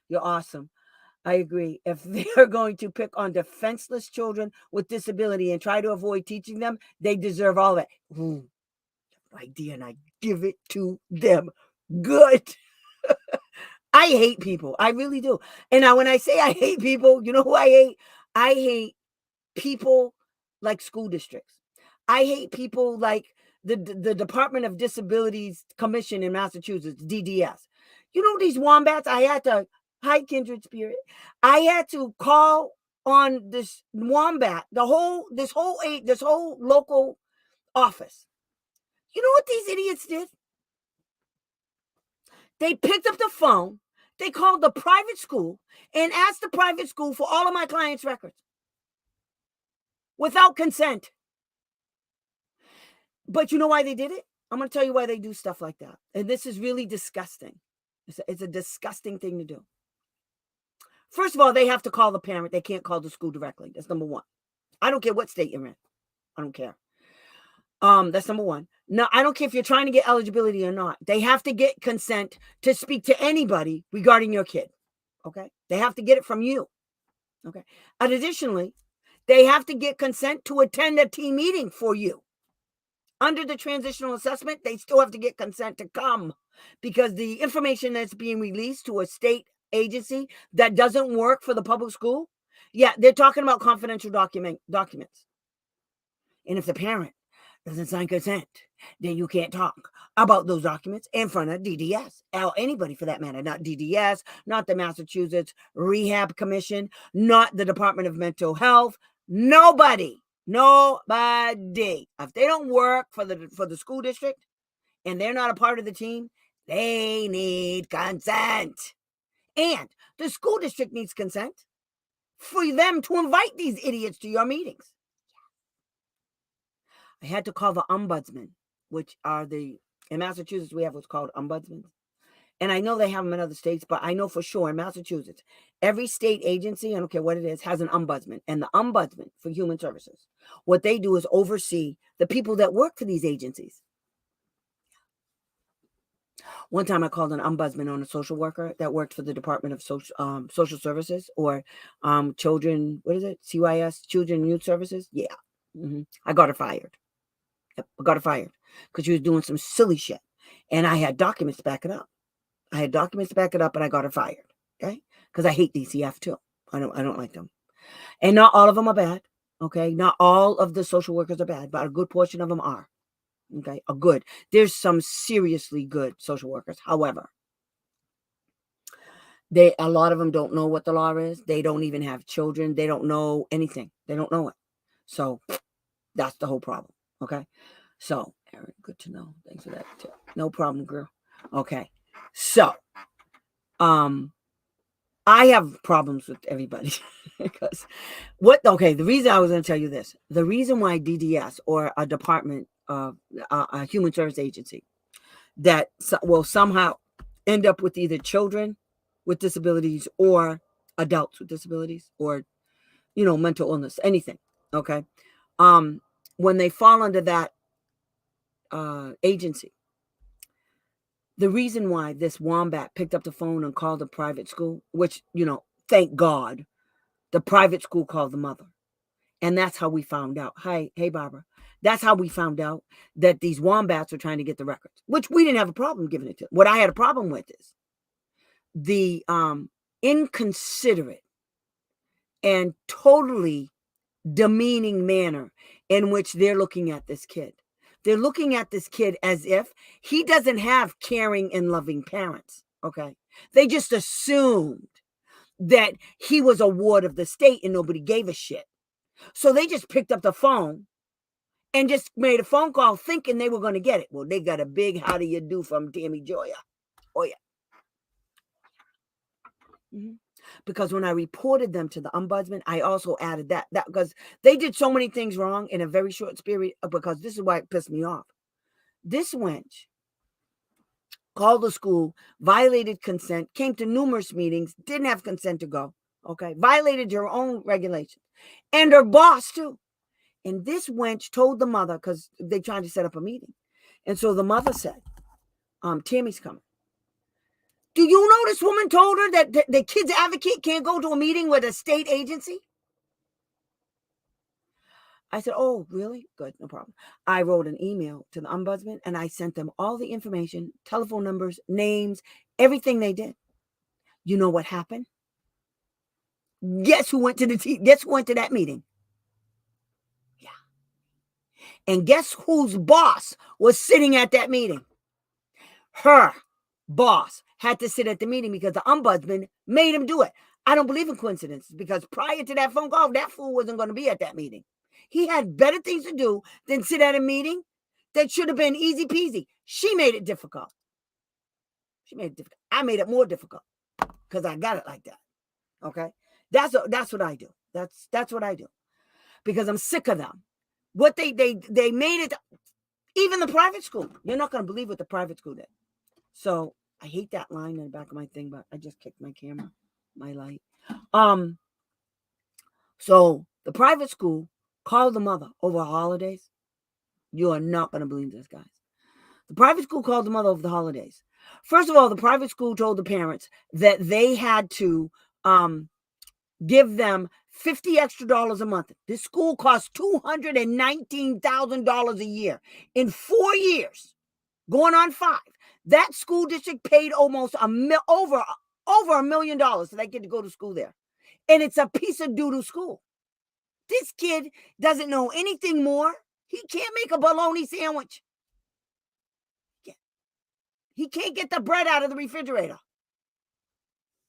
You're awesome. I agree. If they're going to pick on defenseless children with disability and try to avoid teaching them, they deserve all that. Ooh, idea, and I give it to them. Good. I hate people. I really do. And now when I say I hate people, you know who I hate? I hate people like school districts. I hate people like the Department of Disabilities Commission in Massachusetts, DDS. These wombats, hi, kindred spirit. I had to call on this wombat, this whole local office. You know what these idiots did? They picked up the phone, they called the private school and asked the private school for all of my clients' records without consent. But you know why they did it? I'm going to tell you why they do stuff like that. And this is really disgusting. It's a disgusting thing to do. First of all, they have to call the parent. They can't call the school directly. That's number one. I don't care what state you're in. I don't care. That's number one. No, I don't care if you're trying to get eligibility or not. They have to get consent to speak to anybody regarding your kid. Okay. They have to get it from you. Okay. And additionally, they have to get consent to attend a team meeting for you. Under the transitional assessment, they still have to get consent to come, because the information that's being released to a state agency that doesn't work for the public school, yeah, they're talking about confidential documents. And if the parent doesn't sign consent, then you can't talk about those documents in front of DDS, or anybody for that matter, not DDS, not the Massachusetts Rehab Commission, not the Department of Mental Health, nobody. If they don't work for the school district and they're not a part of the team, they need consent. And the school district needs consent for them to invite these idiots to your meetings. I had to call the ombudsman, which are in Massachusetts, we have what's called ombudsmen. And I know they have them in other states, but I know for sure in Massachusetts, every state agency, I don't care what it is, has an ombudsman. And the ombudsman for human services, what they do is oversee the people that work for these agencies. One time I called an ombudsman on a social worker that worked for the Department of Social Services, or Children, what is it? CYS, Children and Youth Services. Yeah. I got her fired. Yep, I got her fired because she was doing some silly shit. And I had documents to back it up. And I got her fired. Okay. Because I hate DCF too. I don't like them. And not all of them are bad. Okay. Not all of the social workers are bad, but a good portion of them are. Okay. There's some seriously good social workers. However, a lot of them don't know what the law is. They don't even have children. They don't know anything. They don't know it. So that's the whole problem. Okay. So, Erin, good to know. Thanks for that tip. No problem, girl. Okay. So, I have problems with everybody because the reason I was going to tell you this, the reason why DDS, or a department of a human service agency that will somehow end up with either children with disabilities or adults with disabilities, or, mental illness, anything. Okay. When they fall under that agency, the reason why this wombat picked up the phone and called a private school, which, thank God, the private school called the mother. And that's how we found out. Hey, Barbara. That's how we found out that these wombats were trying to get the records, which we didn't have a problem giving it to. What I had a problem with is the inconsiderate and totally demeaning manner in which they're looking at this kid. They're looking at this kid as if he doesn't have caring and loving parents. Okay. They just assumed that he was a ward of the state and nobody gave a shit. So they just picked up the phone and just made a phone call thinking they were going to get it. Well, they got a big how do you do from Tammy Joya. Oh, yeah. Because when I reported them to the ombudsman, I also added that because they did so many things wrong in a very short period, because this is why it pissed me off. This wench called the school, violated consent, came to numerous meetings, didn't have consent to go. Okay. Violated her own regulations and her boss too. And this wench told the mother, because they tried to set up a meeting. And so the mother said, Tammy's coming. Do you know this woman told her that the kids advocate can't go to a meeting with a state agency? I said, oh, really? Good, no problem. I wrote an email to the ombudsman and I sent them all the information, telephone numbers, names, everything they did. You know what happened? Guess who went to that meeting? Yeah. And guess whose boss was sitting at that meeting? Her boss had to sit at the meeting because the ombudsman made him do it. I don't believe in coincidences, because prior to that phone call, that fool wasn't going to be at that meeting. He had better things to do than sit at a meeting that should have been easy peasy. She made it difficult. I made it more difficult because I got it like that. Okay. That's what I do. That's what I do, because I'm sick of them. What they made it, even the private school. You're not going to believe what the private school did. So I hate that line in the back of my thing, but I just kicked my camera, my light. So the private school called the mother over holidays. You are not going to believe this, guys. The private school called the mother over the holidays. First of all, the private school told the parents that they had to give them $50 extra a month. This school costs $219,000 a year. In 4 years, going on 5, that school district paid almost over $1 million so they get to go to school there. And it's a piece of doo-doo school. This kid doesn't know anything more. He can't make a bologna sandwich. He can't get the bread out of the refrigerator.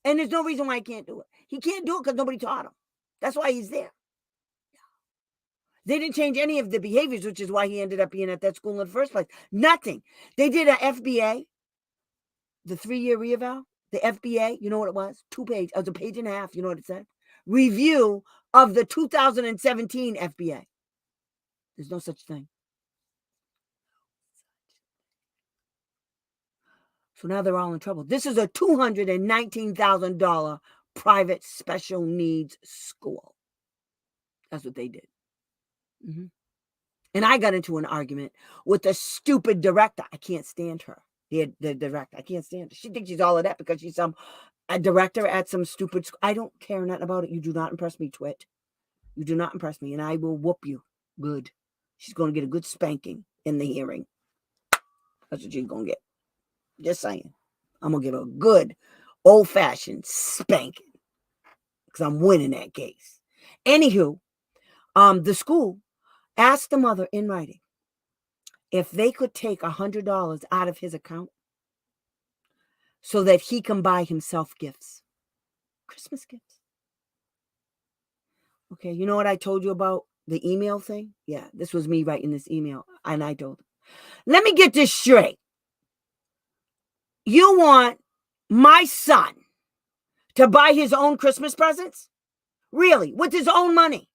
And there's no reason why he can't do it. He can't do it because nobody taught him. That's why he's there. They didn't change any of the behaviors, which is why he ended up being at that school in the first place. Nothing. They did an FBA, the 3-year reeval. The FBA, you know what it was? 2 pages. It was a page and a half. You know what it said? Review of the 2017 FBA. There's no such thing. So now they're all in trouble. This is a $219,000 private special needs school. That's what they did. Mm-hmm. And I got into an argument with the stupid director. I can't stand her. The director. I can't stand her. She thinks she's all of that because she's a director at some stupid school. I don't care nothing about it. You do not impress me, Twit. You do not impress me, and I will whoop you good. She's going to get a good spanking in the hearing. That's what she's going to get. Just saying. I'm going to give her a good old-fashioned spanking because I'm winning that case. Anywho, the school asked the mother in writing if they could take $100 out of his account so that he can buy himself gifts. Christmas gifts. Okay, you know what I told you about the email thing? Yeah, this was me writing this email, and I told him, let me get this straight. You want my son to buy his own Christmas presents? Really? With his own money?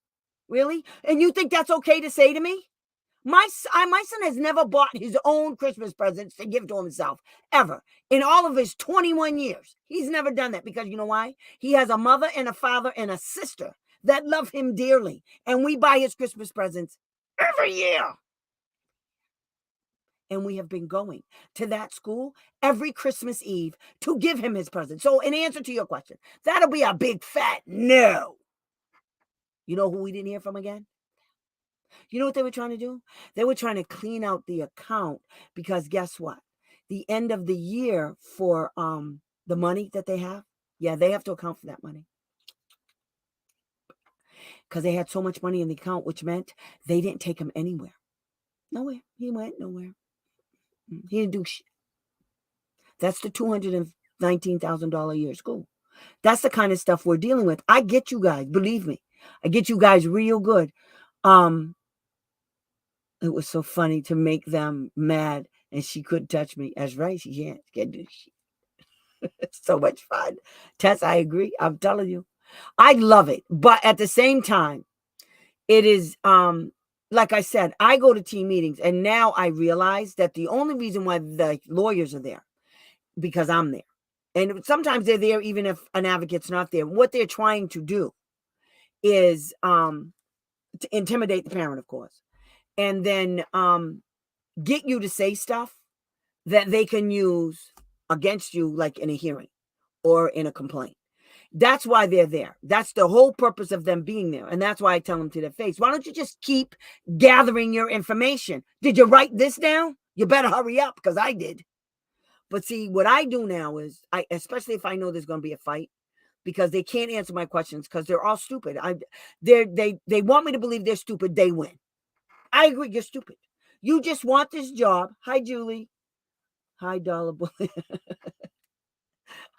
Really? And you think that's okay to say to me? My son has never bought his own Christmas presents to give to himself, ever. In all of his 21 years. He's never done that because you know why? He has a mother and a father and a sister that love him dearly. And we buy his Christmas presents every year. And we have been going to that school every Christmas Eve to give him his present. So in answer to your question, that'll be a big fat no. You know who we didn't hear from again? You know what they were trying to do? They were trying to clean out the account because guess what? The end of the year for the money that they have, yeah, they have to account for that money. Because they had so much money in the account, which meant they didn't take him anywhere. Nowhere. He went nowhere. He didn't do shit. That's the $219,000 a year school. That's the kind of stuff we're dealing with. I get you guys. Believe me. I get you guys real good. It was so funny to make them mad and she couldn't touch me. That's right. She can't do shit. It's so much fun. Tess, I agree. I'm telling you. I love it. But at the same time, it is like I said, I go to team meetings and now I realize that the only reason why the lawyers are there, because I'm there. And sometimes they're there even if an advocate's not there. What they're trying to do is to intimidate the parent, of course, and then get you to say stuff that they can use against you, like in a hearing or in a complaint. That's why they're there. That's the whole purpose of them being there. And that's why I tell them to their face, why don't you just keep gathering your information? Did you write this down? You better hurry up because I did. But see, what I do now is, especially if I know there's going to be a fight, because they can't answer my questions because they're all stupid. They want me to believe they're stupid. They win. I agree. You're stupid. You just want this job. Hi, Julie. Hi, Dollar Boy.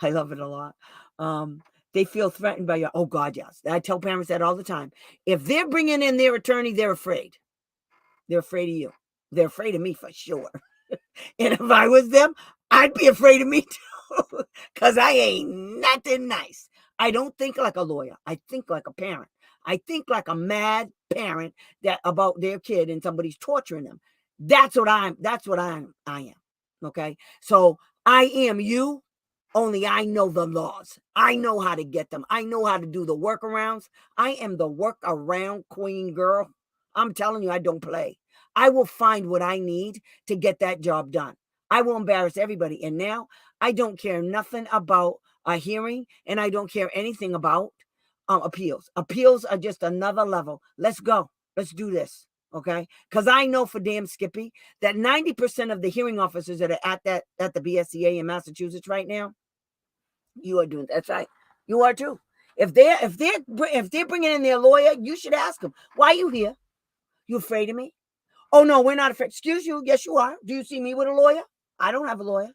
I love it a lot. They feel threatened by your, oh God, yes. I tell parents that all the time. If they're bringing in their attorney, they're afraid. They're afraid of you. They're afraid of me for sure. And if I was them, I'd be afraid of me too. Because I ain't nothing nice. I don't think like a lawyer. I think like a parent. I think like a mad parent that about their kid and somebody's torturing them. That's what I am. Okay. So I am you. Only I know the laws. I know how to get them. I know how to do the workarounds. I am the workaround queen, girl. I'm telling you, I don't play. I will find what I need to get that job done. I will embarrass everybody. And now I don't care nothing about a hearing, and I don't care anything about appeals. Appeals are just another level. Let's go. Let's do this. Okay. Because I know for damn Skippy that 90% of the hearing officers that are at the BSCA in Massachusetts right now, you are doing that's right. You are too. If they're bringing in their lawyer, you should ask them, why are you here? You afraid of me? Oh no, we're not afraid. Excuse you. Yes, you are. Do you see me with a lawyer? I don't have a lawyer.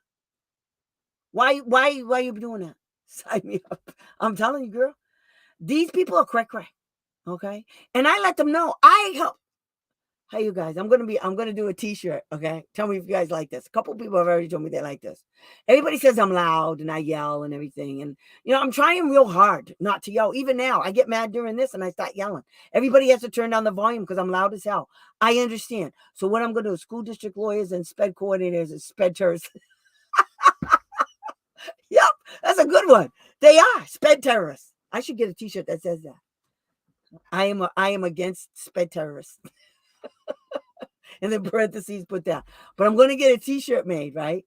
Why are you doing that? Sign me up. I'm telling you, girl. These people are cray. Okay. And I let them know. I help. Hey, you guys, I'm gonna do a t-shirt. Okay. Tell me if you guys like this. A couple people have already told me they like this. Everybody says I'm loud and I yell and everything. And I'm trying real hard not to yell. Even now, I get mad during this and I start yelling. Everybody has to turn down the volume because I'm loud as hell. I understand. So what I'm gonna do, school district lawyers and SPED coordinators and SPED terrorists. Yep, that's a good one. They are SPED terrorists. I should get a t-shirt that says that. I am against SPED terrorists. And then parentheses put that. But I'm going to get a t-shirt made, right?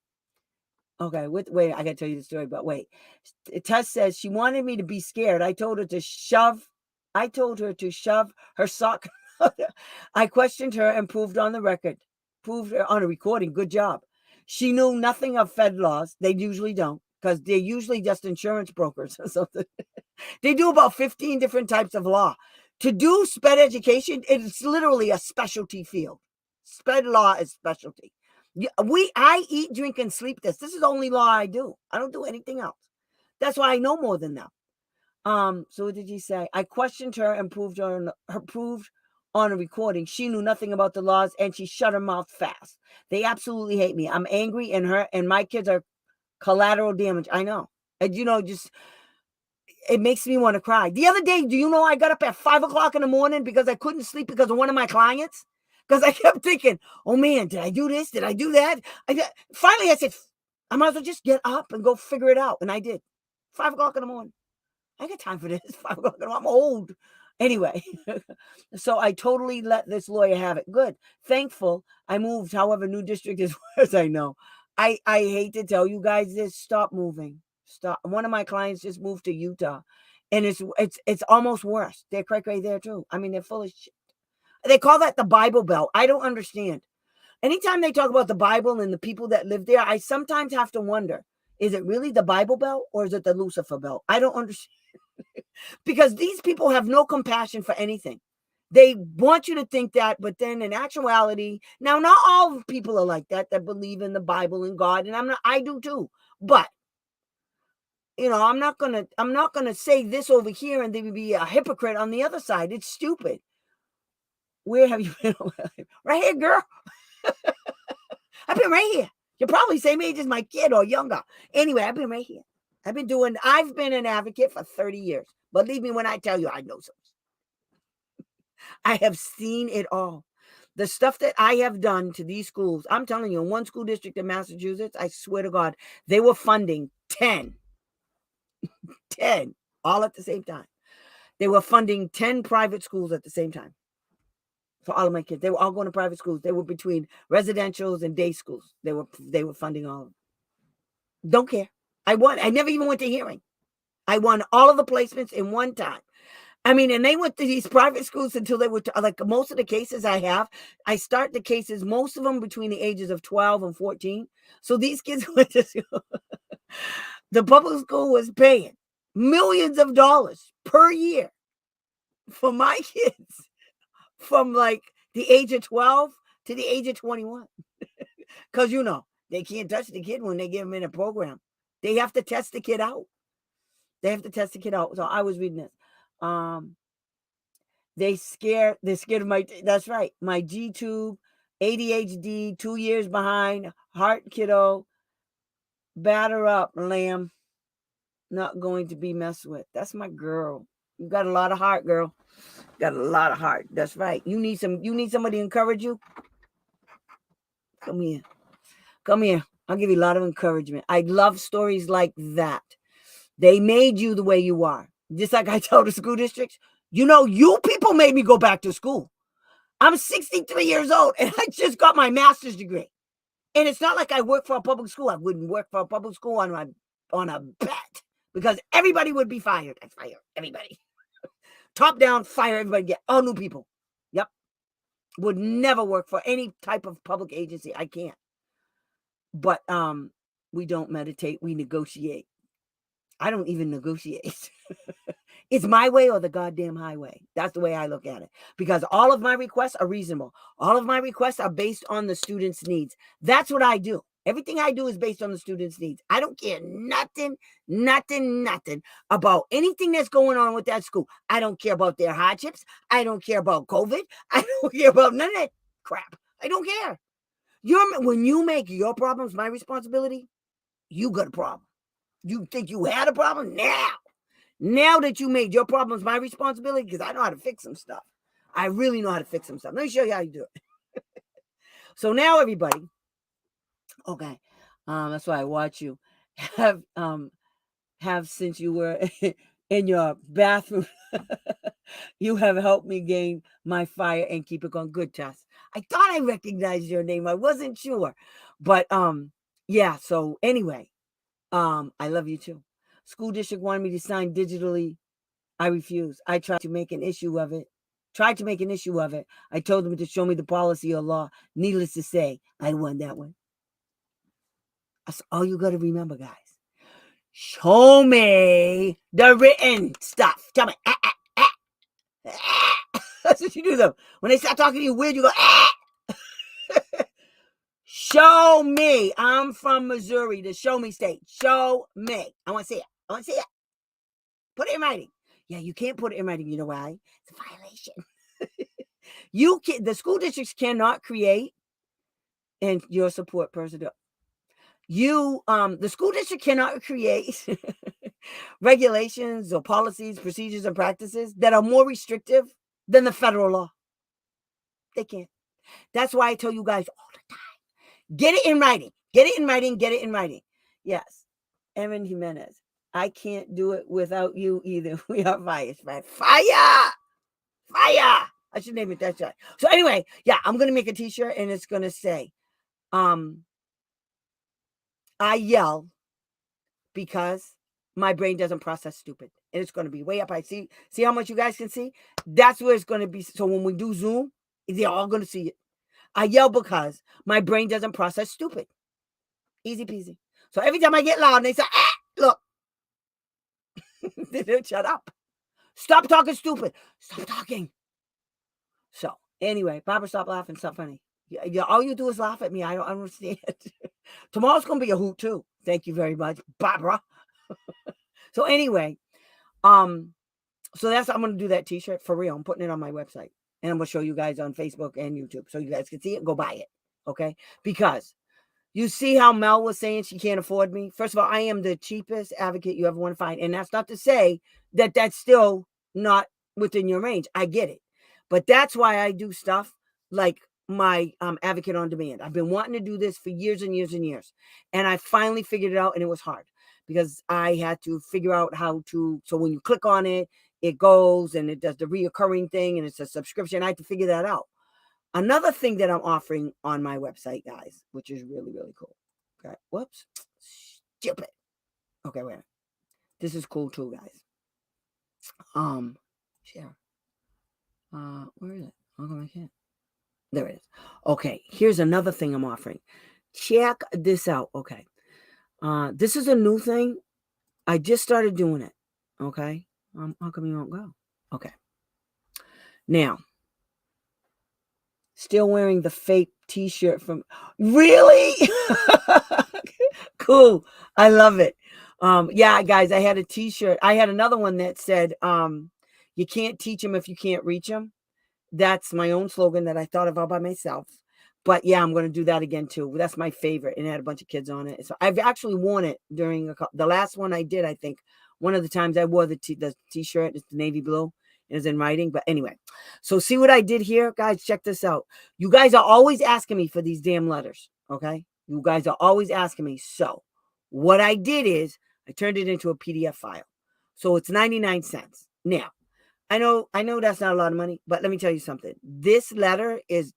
Okay, wait, I got to tell you the story, but wait. Tess says she wanted me to be scared. I told her to shove her sock. I questioned her and proved on a recording. Good job. She knew nothing of Fed laws. They usually don't, because they're usually just insurance brokers or something. They do about 15 different types of law. To do SPED education, it's literally a specialty field. SPED law is specialty. I eat, drink, and sleep this. This is the only law I do. I don't do anything else. That's why I know more than them. So what did you say? I questioned her and proved on a recording. She knew nothing about the laws and she shut her mouth fast. They absolutely hate me. I'm angry, and my kids are collateral damage. I know. And just it makes me want to cry. The other day, do you know I got up at 5 o'clock in the morning because I couldn't sleep because of one of my clients? Because I kept thinking, oh man, did I do this? Did I do that? Finally, I said, I might as well just get up and go figure it out. And I did. 5 o'clock in the morning. I got time for this. 5 o'clock in the morning. I'm old. Anyway, so I totally let this lawyer have it. Good. Thankful I moved. However, new district is worse. I know. I hate to tell you guys this. Stop moving. Stop. One of my clients just moved to Utah, and it's almost worse. They're cray there too. I mean, they're full of shit. They call that the Bible Belt. I don't understand. Anytime they talk about the Bible and the people that live there, I sometimes have to wonder, is it really the Bible Belt or is it the Lucifer Belt? I don't understand. Because these people have no compassion for anything. They want you to think that, but then in actuality, now not all people are like that believe in the Bible and God, and I do too. But I'm not gonna say this over here and then be a hypocrite on the other side. It's stupid. Where have you been? Right here, girl. I've been right here. You're probably same age as my kid or younger. Anyway, I've been right here. I've been an advocate for 30 years. Believe me when I tell you I know something. I have seen it all. The stuff that I have done to these schools, I'm telling you, in one school district in Massachusetts, I swear to God, they were funding 10, all at the same time. They were funding 10 private schools at the same time. For all of my kids. They were all going to private schools. They were between residentials and day schools. They were funding all of them. Don't care. I never even went to hearing. I won all of the placements in one time. I mean, and they went to these private schools until they were like most of the cases I start the cases, most of them between the ages of 12 and 14. So these kids went to school. The public school was paying millions of dollars per year for my kids from like the age of 12 to the age of 21. Because, they can't touch the kid when they get them in a program. They have to test the kid out. So I was reading this. They're scared of that's right. My G-tube, ADHD, 2 years behind, heart kiddo, batter up, lamb, not going to be messed with. That's my girl. You got a lot of heart, girl. Got a lot of heart. That's right. You need somebody to encourage you. Come here. I'll give you a lot of encouragement. I love stories like that. They made you the way you are. Just like I tell the school districts, you people made me go back to school. I'm 63 years old and I just got my master's degree. And it's not like I work for a public school. I wouldn't work for a public school on a bet because everybody would be fired. I fire everybody. Top down, fire everybody, get all new people. Yep. Would never work for any type of public agency. I can't. But we don't meditate, we negotiate. I don't even negotiate. It's my way or the goddamn highway. That's the way I look at it. Because all of my requests are reasonable. All of my requests are based on the student's needs. That's what I do. Everything I do is based on the student's needs. I don't care nothing about anything that's going on with that school. I don't care about their hardships. I don't care about COVID. I don't care about none of that crap. I don't care. When you make your problems my responsibility, you got a problem. You think you had a problem? Now that you made your problems my responsibility, because I know how to fix some stuff. I really know how to fix some stuff. Let me show you how you do it. So now, everybody, okay, that's why I watch you have since you were in your bathroom, you have helped me gain my fire and keep it going. Good, Tess. I thought I recognized your name. I wasn't sure, but yeah. So anyway, I love you too. School district wanted me to sign digitally. I refused. I tried to make an issue of it. I told them to show me the policy or law. Needless to say, I won that one. That's all you got to remember, guys. Show me the written stuff. Tell me. That's what you do, though. When they start talking to you weird, you go, Show me. I'm from Missouri, the show me state. Show me. I want to see it. Put it in writing. Yeah, you can't put it in writing. You know why? It's a violation. The school districts cannot create, and your support person. The school district cannot create regulations or policies, procedures, and practices that are more restrictive than the federal law. They can't. That's why I tell you guys all the time, get it in writing. Get it in writing. Yes. Erin Jimenez. I can't do it without you either. We are biased, man. Fire! I should name it that shot. So anyway, yeah, I'm going to make a t-shirt and it's going to say, I yell because my brain doesn't process stupid. And it's going to be way up high. See how much you guys can see? That's where it's going to be. So when we do Zoom, they're all going to see it. I yell because my brain doesn't process stupid. Easy peasy. So every time I get loud and they say, look. They don't shut up. Stop talking stupid. Stop talking. So anyway, Barbara, stop laughing. Stop funny. Yeah, all you do is laugh at me. I don't understand. Tomorrow's going to be a hoot too. Thank you very much, Barbara. So anyway, so I'm going to do that t-shirt for real. I'm putting it on my website and I'm going to show you guys on Facebook and YouTube so you guys can see it and go buy it. Okay. Because you see how Mel was saying she can't afford me. First of all, I am the cheapest advocate you ever want to find. And that's not to say that that's still not within your range. I get it. But that's why I do stuff like my Advocate on Demand. I've been wanting to do this for years and years and years. And I finally figured it out, and it was hard because I had to figure out how to. So when you click on it, it goes and it does the reoccurring thing and it's a subscription. I had to figure that out. Another thing that I'm offering on my website, guys, which is really, really cool. Okay. Whoops. Stupid. Okay, wait a minute. This is cool too, guys. Share. Where is it? How come I can't? There it is. Okay, here's another thing I'm offering. Check this out. Okay. This is a new thing. I just started doing it. Okay. How come you won't go? Okay. Now, still wearing the fake t-shirt from really cool. I love it. Yeah, guys, I had a t-shirt. I had another one that said, you can't teach them if you can't reach them. That's my own slogan that I thought of all by myself. But yeah, I'm going to do that again too. That's my favorite. And it had a bunch of kids on it. So I've actually worn it during the last one I did. I think one of the times I wore the t-shirt. It's the navy blue. It is in writing. But anyway, so see what I did here, guys. Check this out. You guys are always asking me for these damn letters. Okay. You guys are always asking me. So what I did is I turned it into a PDF file. So it's 99 cents. Now, I know that's not a lot of money, but let me tell you something. This letter is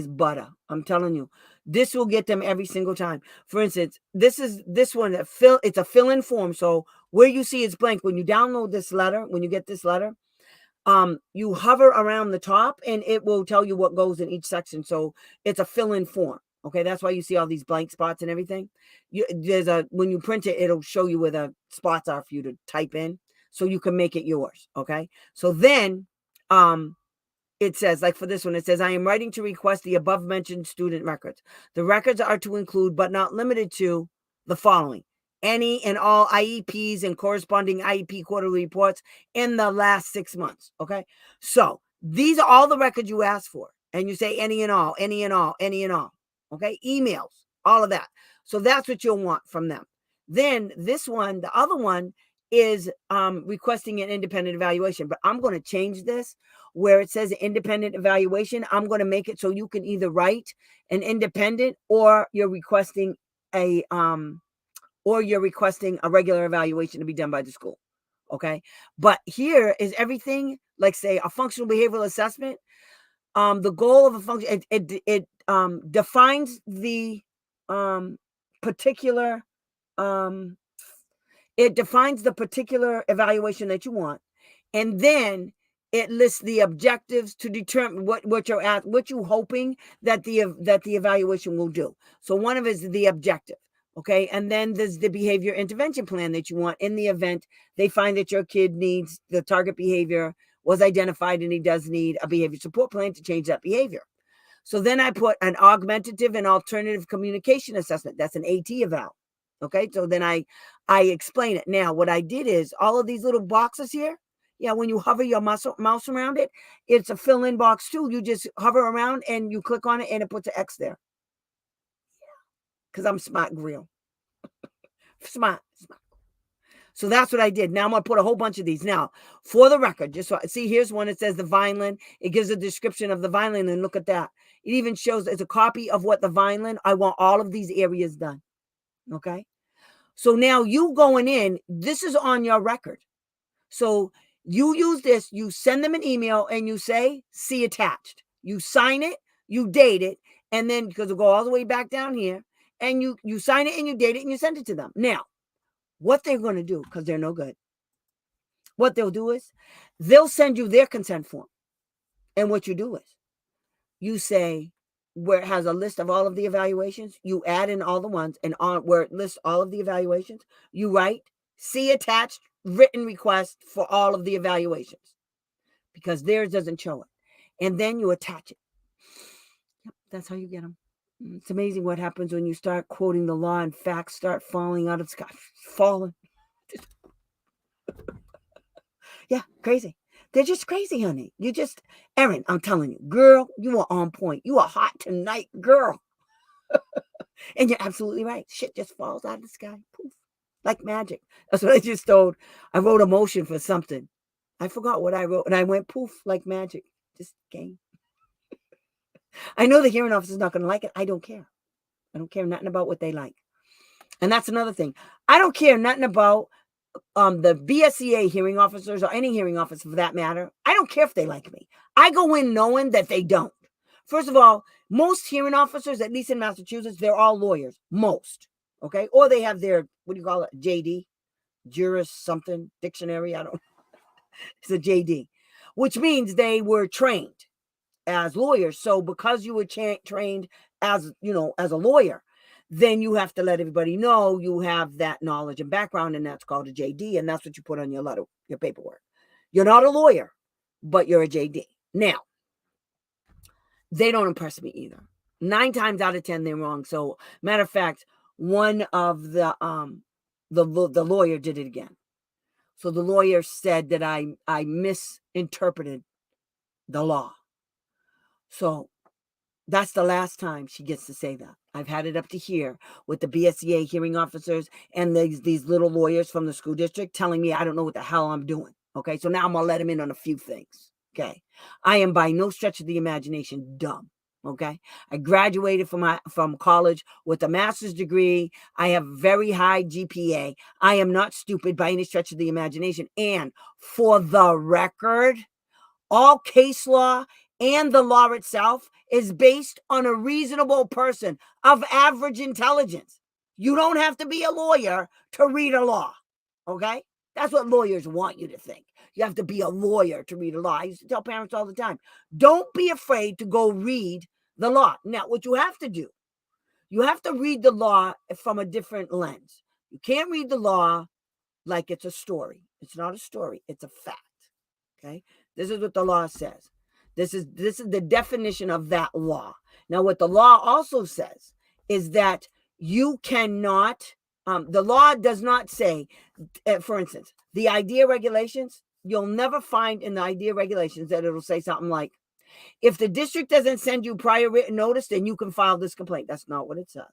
butter. I'm telling you. This will get them every single time. For instance, this one that it's a fill-in form. So where you see it's blank, when you download this letter, when you get this letter, you hover around the top and it will tell you what goes in each section. So it's a fill-in form. Okay, that's why you see all these blank spots and everything. When you print it, it'll show you where the spots are for you to type in, so you can make it yours. Okay, so then it says, like for this one, it says, I am writing to request the above mentioned student records. The records are to include, but not limited to, the following: any and all IEPs and corresponding IEP quarterly reports in the last 6 months. Okay. So these are all the records you asked for. And you say any and all, any and all, any and all. Okay. Emails, all of that. So that's what you'll want from them. Then this one, the other one, is requesting an independent evaluation. But I'm going to change this where it says independent evaluation. I'm going to make it so you can either write an independent, or you're requesting a regular evaluation to be done by the school. Okay. But here is everything, like say a functional behavioral assessment. The goal of a function, it defines the particular it defines the particular evaluation that you want, and then it lists the objectives to determine what you're hoping that the evaluation will do. So one of it is the objective, okay, and then there's the behavior intervention plan that you want in the event they find that your kid needs the target behavior was identified and he does need a behavior support plan to change that behavior. So then I put an augmentative and alternative communication assessment. That's an AT eval. Okay, so then I explain it. Now, what I did is all of these little boxes here, when you hover your mouse around it, it's a fill-in box too. You just hover around and you click on it and it puts an X there. Because I'm smart, grill. Smart. So that's what I did. Now I'm going to put a whole bunch of these. Now, for the record, just so, see, here's one. It says the Vineland. It gives a description of the Vineland, and look at that. It even shows it's a copy of what the Vineland. I want all of these areas done. Okay. So now you going in, this is on your record. So you use this, you send them an email and you say, see attached. You sign it, you date it, and then because it'll go all the way back down here, and you sign it and you date it and you send it to them. Now, what they're going to do, because they're no good, what they'll do is they'll send you their consent form. And what you do is you say, where it has a list of all of the evaluations, you add in all the ones, and on where it lists all of the evaluations, you write, see attached written request for all of the evaluations, because theirs doesn't show it. And then you attach it. Yep, that's how you get them. It's amazing what happens when you start quoting the law and facts start falling out of the sky. Falling. Yeah, crazy. They're just crazy, honey. Erin, I'm telling you, girl, you are on point. You are hot tonight, girl. And you're absolutely right. Shit just falls out of the sky. Poof. Like magic. That's what I just told. I wrote a motion for something. I forgot what I wrote, and I went poof, like magic. Just came. I know the hearing officer is not going to like it. I don't care. I don't care nothing about what they like. And that's another thing. I don't care nothing about the BSEA hearing officers, or any hearing officer for that matter. I don't care if they like me. I go in knowing that they don't. First of all, most hearing officers, at least in Massachusetts, they're all lawyers. Most. Okay. Or they have their, what do you call it? JD, Juris something, dictionary. I don't know. It's a JD, which means they were trained as lawyers. So because you were trained as, as a lawyer, then you have to let everybody know you have that knowledge and background, and that's called a JD, and that's what you put on your letter, your paperwork. You're not a lawyer, but you're a JD. Now, they don't impress me either. 9 times out of 10, they're wrong. So, matter of fact, one of the lawyer did it again. So the lawyer said that I misinterpreted the law. So that's the last time she gets to say that. I've had it up to here with the BSEA hearing officers and these little lawyers from the school district telling me I don't know what the hell I'm doing. Okay, so now I'm going to let them in on a few things. Okay, I am by no stretch of the imagination dumb. Okay. I graduated from college with a master's degree. I have very high GPA. I am not stupid by any stretch of the imagination. And for the record, all case law and the law itself is based on a reasonable person of average intelligence. You don't have to be a lawyer to read a law. Okay. That's what lawyers want you to think. You have to be a lawyer to read a law. I used to tell parents all the time, don't be afraid to go read the law. Now, what you have to do, you have to read the law from a different lens. You can't read the law like it's a story. It's not a story. It's a fact. Okay. This is what the law says. This is the definition of that law. Now, what the law also says is that you cannot, the law does not say, for instance, the IDEA regulations, you'll never find in the IDEA regulations that it'll say something like, if the district doesn't send you prior written notice, then you can file this complaint. That's not what it says.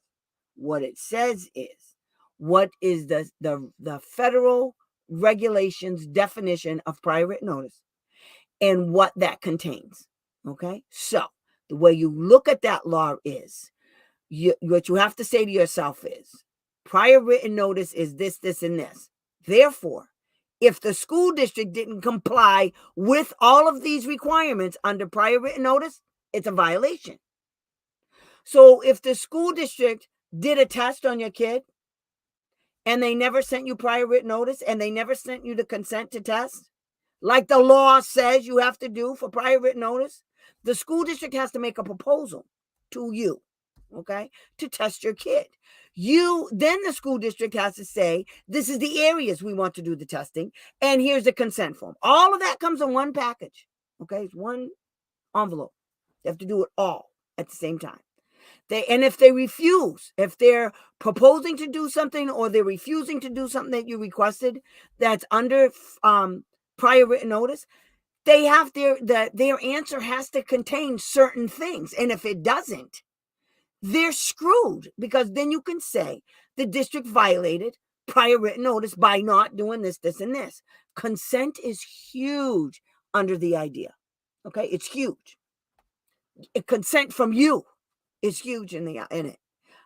What it says is, what is the federal regulations definition of prior written notice and what that contains. Okay. So the way you look at that law is, what you have to say to yourself is, prior written notice is this, this, and this. Therefore, if the school district didn't comply with all of these requirements under prior written notice, it's a violation. So if the school district did a test on your kid and they never sent you prior written notice and they never sent you the consent to test, like the law says you have to do for prior written notice, the school district has to make a proposal to you, okay, to test your kid. Then the school district has to say, this is the areas we want to do the testing, and here's the consent form. All of that comes in one package, okay? It's one envelope. You have to do it all at the same time. And if they refuse, if they're proposing to do something or they're refusing to do something that you requested that's under prior written notice, they have their answer has to contain certain things. And if it doesn't, they're screwed, because then you can say the district violated prior written notice by not doing this, this, and this. Consent is huge under the IDEA. Okay, it's huge. Consent from you is huge in it.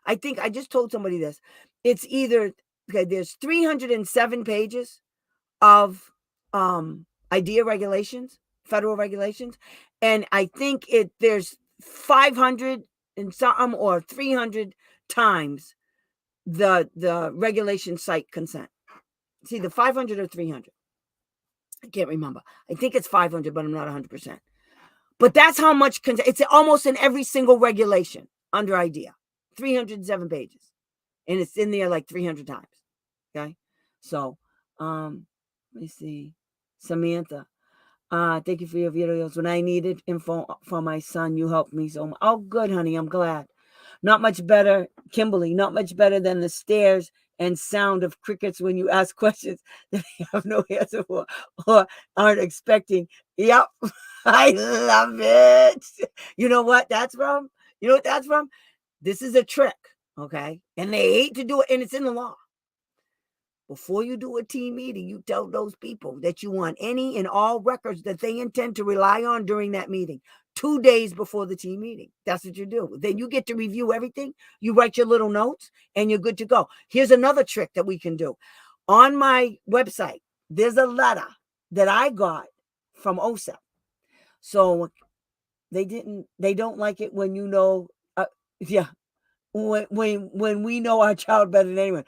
I think I just told somebody this. It's either, okay, there's 307 pages of IDEA regulations, federal regulations, and I think there's 500 and some or 300 times the regulation cite consent. It's either 500 or 300. I can't remember. I think it's 500, but I'm not 100%. But that's how much consent. It's almost in every single regulation under IDEA. 307 pages. And it's in there like 300 times. Okay? So, let me see. Samantha. Thank you for your videos. When I needed info for my son, you helped me so much. Oh, good, honey. I'm glad. Not much better, Kimberly, not much better than the stares and sound of crickets when you ask questions that they have no answer for or aren't expecting. Yep. I love it. You know what that's from? You know what that's from? This is a trick. Okay. And they hate to do it. And it's in the law. Before you do a team meeting, you tell those people that you want any and all records that they intend to rely on during that meeting 2 days before the team meeting. That's what you do. Then you get to review everything. You write your little notes and you're good to go. Here's another trick that we can do. On my website, there's a letter that I got from OSEP. So they don't like it when you know, yeah. When we know our child better than anyone.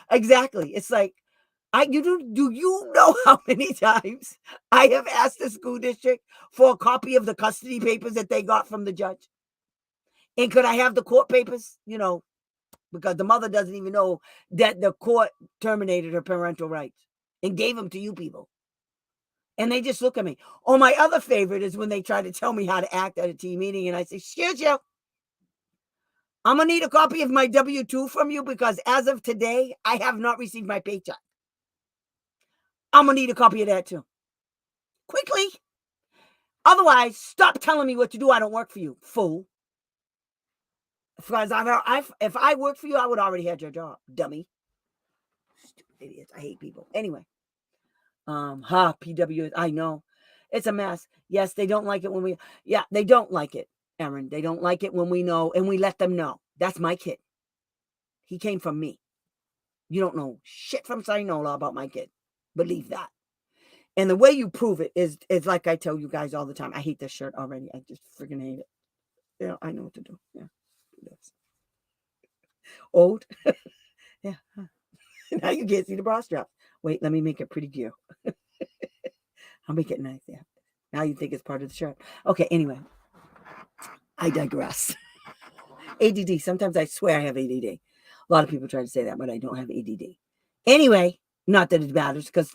Exactly. It's like, do you know how many times I have asked the school district for a copy of the custody papers that they got from the judge? And could I have the court papers? Because the mother doesn't even know that the court terminated her parental rights and gave them to you people. And they just look at me. Oh, my other favorite is when they try to tell me how to act at a team meeting. And I say, excuse you. I'm going to need a copy of my W-2 from you because as of today, I have not received my paycheck. I'm going to need a copy of that too. Quickly. Otherwise, stop telling me what to do. I don't work for you, fool. Because if I worked for you, I would already have your job, dummy. Stupid idiots. I hate people. Anyway. PW. I know. It's a mess. Yes, they don't like it when they don't like it. Erin. They don't like it when we know, and we let them know. That's my kid. He came from me. You don't know shit from Sinola about my kid. Believe that. And the way you prove it is like I tell you guys all the time. I hate this shirt already. I just freaking hate it. Yeah, I know what to do. Yeah. Do this. Old. Yeah. Now you can't see the bra strap. Wait, let me make it pretty cute. I'll make it nice. Yeah. Now you think it's part of the shirt. Okay, anyway. I digress. ADD. Sometimes I swear I have ADD. A lot of people try to say that, but I don't have ADD. Anyway, not that it matters, because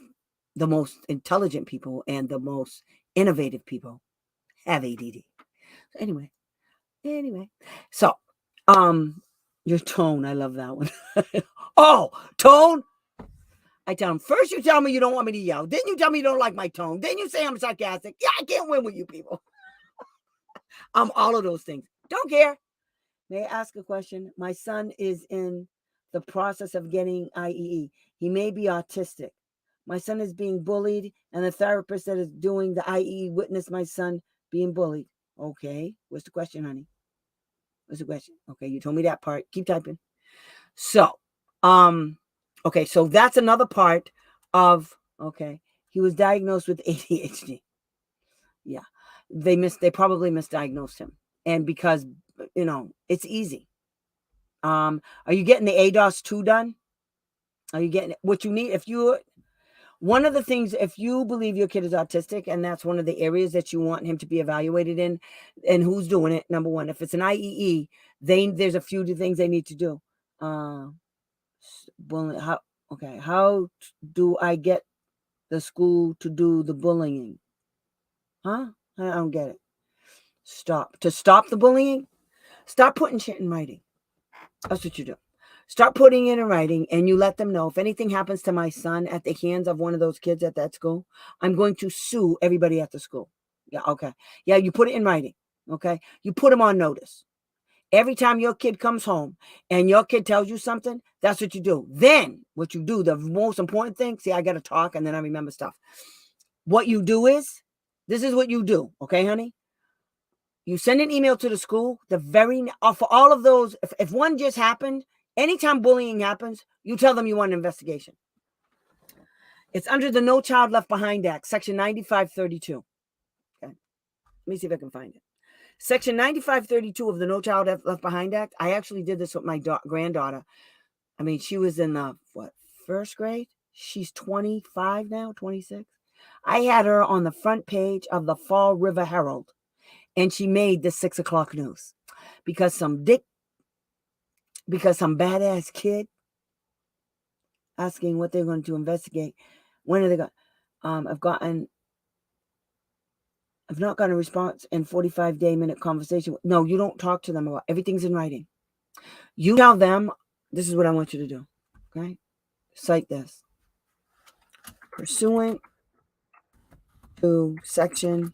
the most intelligent people and the most innovative people have ADD. Anyway. So, your tone. I love that one. Oh, tone. I tell him, first you tell me you don't want me to yell. Then you tell me you don't like my tone. Then you say I'm sarcastic. Yeah, I can't win with you people. I'm all of those things. Don't care. May I ask a question? My son is in the process of getting IEE. He may be autistic. My son is being bullied, and the therapist that is doing the IEE witnessed my son being bullied. Okay. What's the question, honey? What's the question? Okay, you told me that part. Keep typing. So, okay, so that's another part of, okay, he was diagnosed with ADHD. Yeah. They probably misdiagnosed him. And because, it's easy. Are you getting the ADOS 2 done? Are you getting what you need? One of the things, if you believe your kid is autistic and that's one of the areas that you want him to be evaluated in, and who's doing it, number one, if it's an IEE, there's a few things they need to do. Bullying. How do I get the school to do the bullying? Huh? I don't get it. To stop the bullying, start putting shit in writing. That's what you do. Start putting it in writing, and you let them know if anything happens to my son at the hands of one of those kids at that school, I'm going to sue everybody at the school. Yeah, okay. Yeah, you put it in writing, okay? You put them on notice. Every time your kid comes home and your kid tells you something, that's what you do. Then what you do, the most important thing, see, I got to talk and then I remember stuff. What you do is, this is what you do, okay, honey? You send an email to the school, for all of those, if one just happened, anytime bullying happens, you tell them you want an investigation. It's under the No Child Left Behind Act, Section 9532. Okay. Let me see if I can find it. Section 9532 of the No Child Left Behind Act. I actually did this with my granddaughter. I mean, she was in the, first grade? She's 25 now, 26. I had her on the front page of the Fall River Herald, and she made the 6 o'clock news because some badass kid asking what they're going to investigate. When are they going? I've not gotten a response in 45-minute conversation. No, you don't talk to them about everything's in writing. You tell them, this is what I want you to do. Okay? Cite this. Pursuant to Section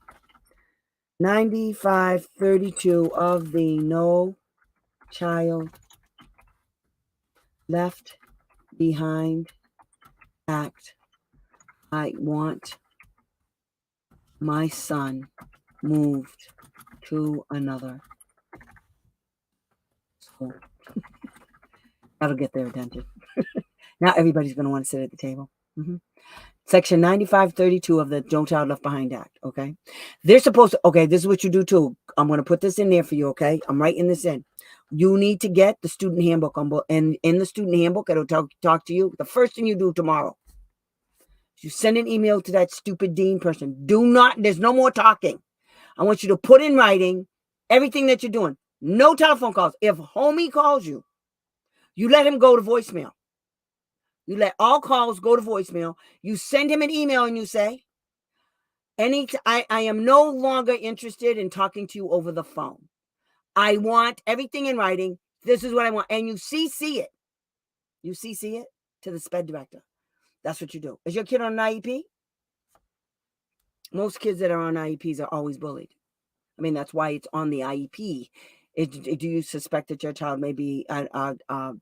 9532 of the No Child Left Behind Act, I want my son moved to another school. That'll get their attention. Now everybody's going to want to sit at the table. Mm-hmm. Section 9532 of the No Child Left Behind Act, okay? They're supposed to, okay, this is what you do too. I'm going to put this in there for you, okay? I'm writing this in. You need to get the student handbook and in the student handbook, it'll talk to you. The first thing you do tomorrow, you send an email to that stupid dean person. There's no more talking. I want you to put in writing everything that you're doing. No telephone calls. If homie calls you, you let him go to voicemail. You let all calls go to voicemail. You send him an email and you say, I am no longer interested in talking to you over the phone. I want everything in writing. This is what I want. And you CC it. You CC it to the SPED director. That's what you do. Is your kid on an IEP? Most kids that are on IEPs are always bullied. I mean, that's why it's on the IEP. Do you suspect that your child may be a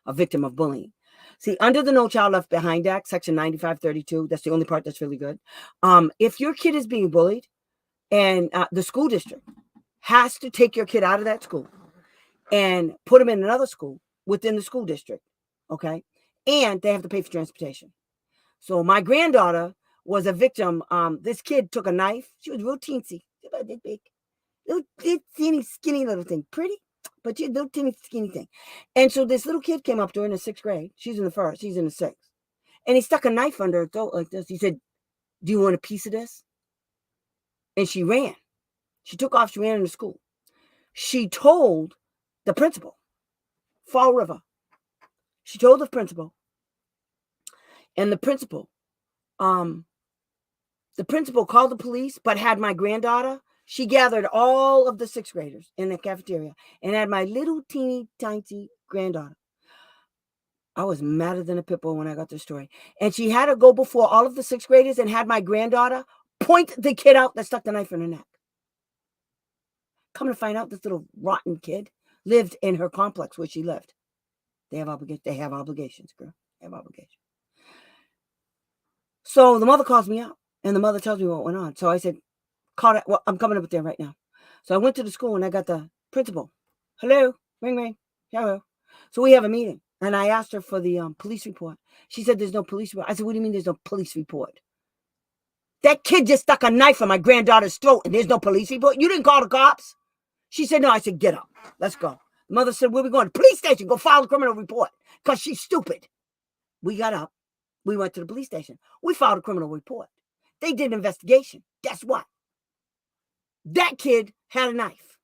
victim of bullying? See, under the No Child Left Behind Act, Section 9532, that's the only part that's really good. If your kid is being bullied and the school district has to take your kid out of that school and put him in another school within the school district. Okay. And they have to pay for transportation. So my granddaughter was a victim. This kid took a knife. She was real teensy, about that big, little teeny, skinny little thing, pretty, but she little teeny, skinny thing. And so this little kid came up to her in the 6th grade. She's in the 1st. He's in the 6th. And he stuck a knife under her throat like this. He said, "Do you want a piece of this?" And she ran. She took off. She ran into school. She told the principal, Fall River. She told the principal, and the principal called the police, but had my granddaughter. She gathered all of the 6th graders in the cafeteria and had my little teeny tiny granddaughter. I was madder than a pit bull when I got this story. And she had to go before all of the 6th graders and had my granddaughter point the kid out that stuck the knife in her neck. Come to find out, this little rotten kid lived in her complex where she lived. They have obligations, girl. They have obligations. So the mother calls me out, and the mother tells me what went on. So I said, "Call it. Well, I'm coming up there right now." So I went to the school, and I got the principal. "Hello, ring, ring. Hello." So we have a meeting, and I asked her for the police report. She said, "There's no police report." I said, "What do you mean there's no police report? That kid just stuck a knife in my granddaughter's throat, and there's no police report? You didn't call the cops?" She said, "No." I said, "Get up. Let's go." The mother said, "Where are we going?" "The police station. Go file a criminal report because she's stupid." We got up. We went to the police station. We filed a criminal report. They did an investigation. Guess what? That kid had a knife.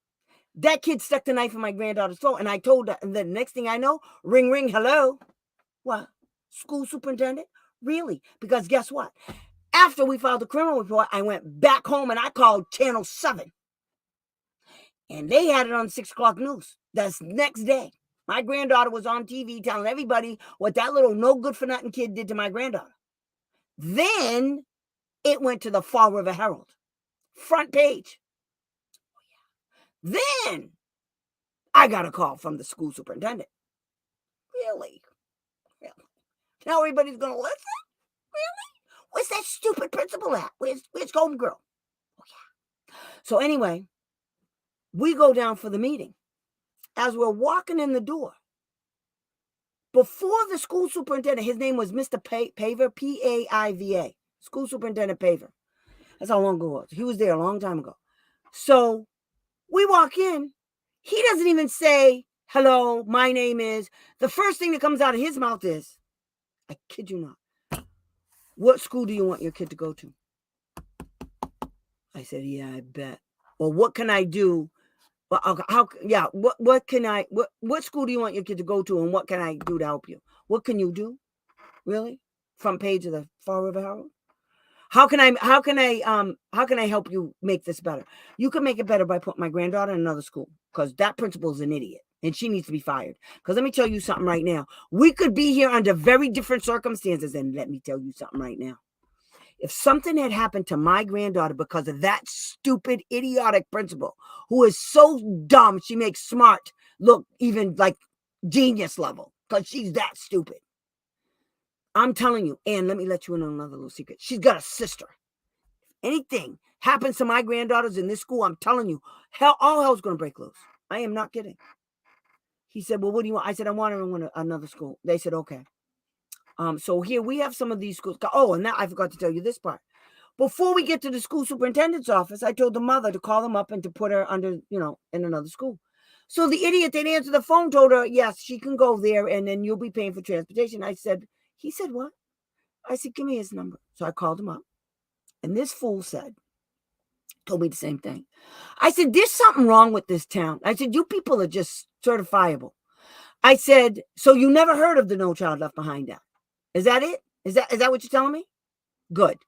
That kid stuck the knife in my granddaughter's throat, and I told her, and the next thing I know, ring, ring, hello. What? School superintendent? Really? Because guess what? After we filed the criminal report, I went back home and I called Channel 7. And they had it on 6 o'clock news. That's next day. My granddaughter was on TV telling everybody what that little no good for nothing kid did to my granddaughter. Then it went to the Fall River Herald. Front page. Then I got a call from the school superintendent. Really? Really? Now everybody's going to listen? Really? Where's that stupid principal at? Where's homegirl? Oh, yeah. So anyway, we go down for the meeting. As we're walking in the door, before the school superintendent, his name was Mr. Paver, P-A-I-V-A, school superintendent Paver. That's how long ago it was. He was there a long time ago. So we walk in. He doesn't even say, "Hello, my name is." The first thing that comes out of his mouth is, I kid you not, "What school do you want your kid to go to?" I said, "Yeah, I bet." "Or what can I do? Well, what school do you want your kid to go to, and what can I do to help you?" "What can you do?" Really? Front page of the Fall River Herald? How can I help you make this better?" "You can make it better by putting my granddaughter in another school, because that principal is an idiot and she needs to be fired. Because let me tell you something right now. We could be here under very different circumstances, and let me tell you something right now. If something had happened to my granddaughter because of that stupid, idiotic principal who is so dumb, she makes smart look even like genius level because she's that stupid. I'm telling you, and let me let you in on another little secret. She's got a sister. Anything happens to my granddaughters in this school, I'm telling you, all hell's going to break loose. I am not kidding. He said, "Well, what do you want?" I said, "I want her in another school." They said, "Okay." So here we have some of these schools. Oh, and now I forgot to tell you this part. Before we get to the school superintendent's office, I told the mother to call them up and to put her under, in another school. So the idiot that answered the phone told her, "Yes, she can go there, and then you'll be paying for transportation." He said, "What?" I said, "Give me his number." So I called him up. And this fool told me the same thing. I said, "There's something wrong with this town." I said, "You people are just certifiable." I said, "So you never heard of the No Child Left Behind Act? Is that it? Is that what you're telling me?" Good.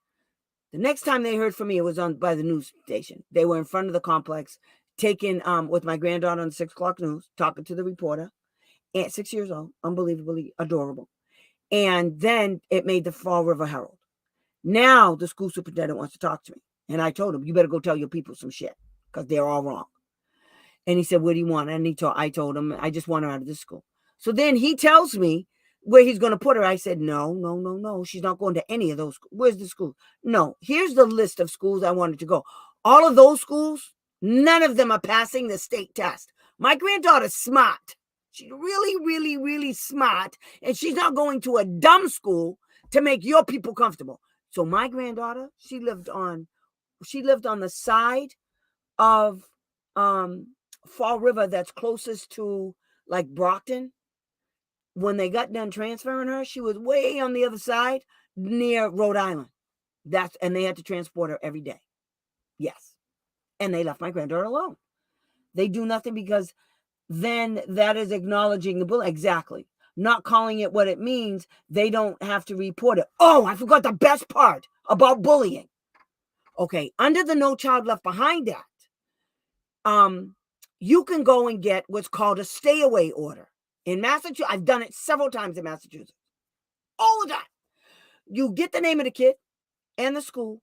The next time they heard from me, it was by the news station. They were in front of the complex, taking with my granddaughter on 6 o'clock news, talking to the reporter, at 6 years old, unbelievably adorable. And then it made the Fall River Herald. Now the school superintendent wants to talk to me. And I told him, "You better go tell your people some shit because they're all wrong." And he said, "What do you want?" And I told him, "I just want her out of this school." So then he tells me where he's going to put her. I said, No. She's not going to any of those schools. Where's the school? No, here's the list of schools I wanted to go. All of those schools None of them are passing the state test. My granddaughter's smart. She's really, really, really smart. And she's not going to a dumb school to make your people comfortable. So my granddaughter, she lived on the side of Fall River that's closest to like Brockton. When they got done transferring her, she was way on the other side near Rhode Island. And they had to transport her every day. Yes. And they left my granddaughter alone. They do nothing because then that is acknowledging the bully. Exactly. Not calling it what it means. They don't have to report it. Oh, I forgot the best part about bullying. Okay. Under the No Child Left Behind Act, you can go and get what's called a stay away order. In Massachusetts, I've done it several times in Massachusetts. All the time. You get the name of the kid and the school,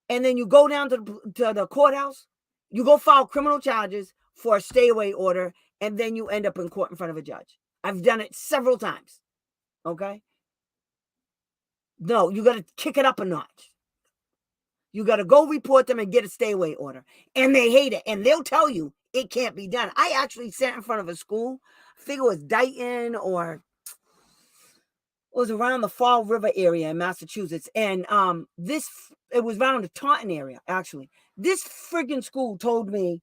and then you go down to the courthouse. You go file criminal charges for a stay away order, and then you end up in court in front of a judge. I've done it several times. Okay? No, you got to kick it up a notch. You got to go report them and get a stay away order. And they hate it. And they'll tell you it can't be done. I actually sat in front of a school. I think it was Dayton or it was around the Fall River area in Massachusetts. And it was around the Taunton area, actually. This friggin' school told me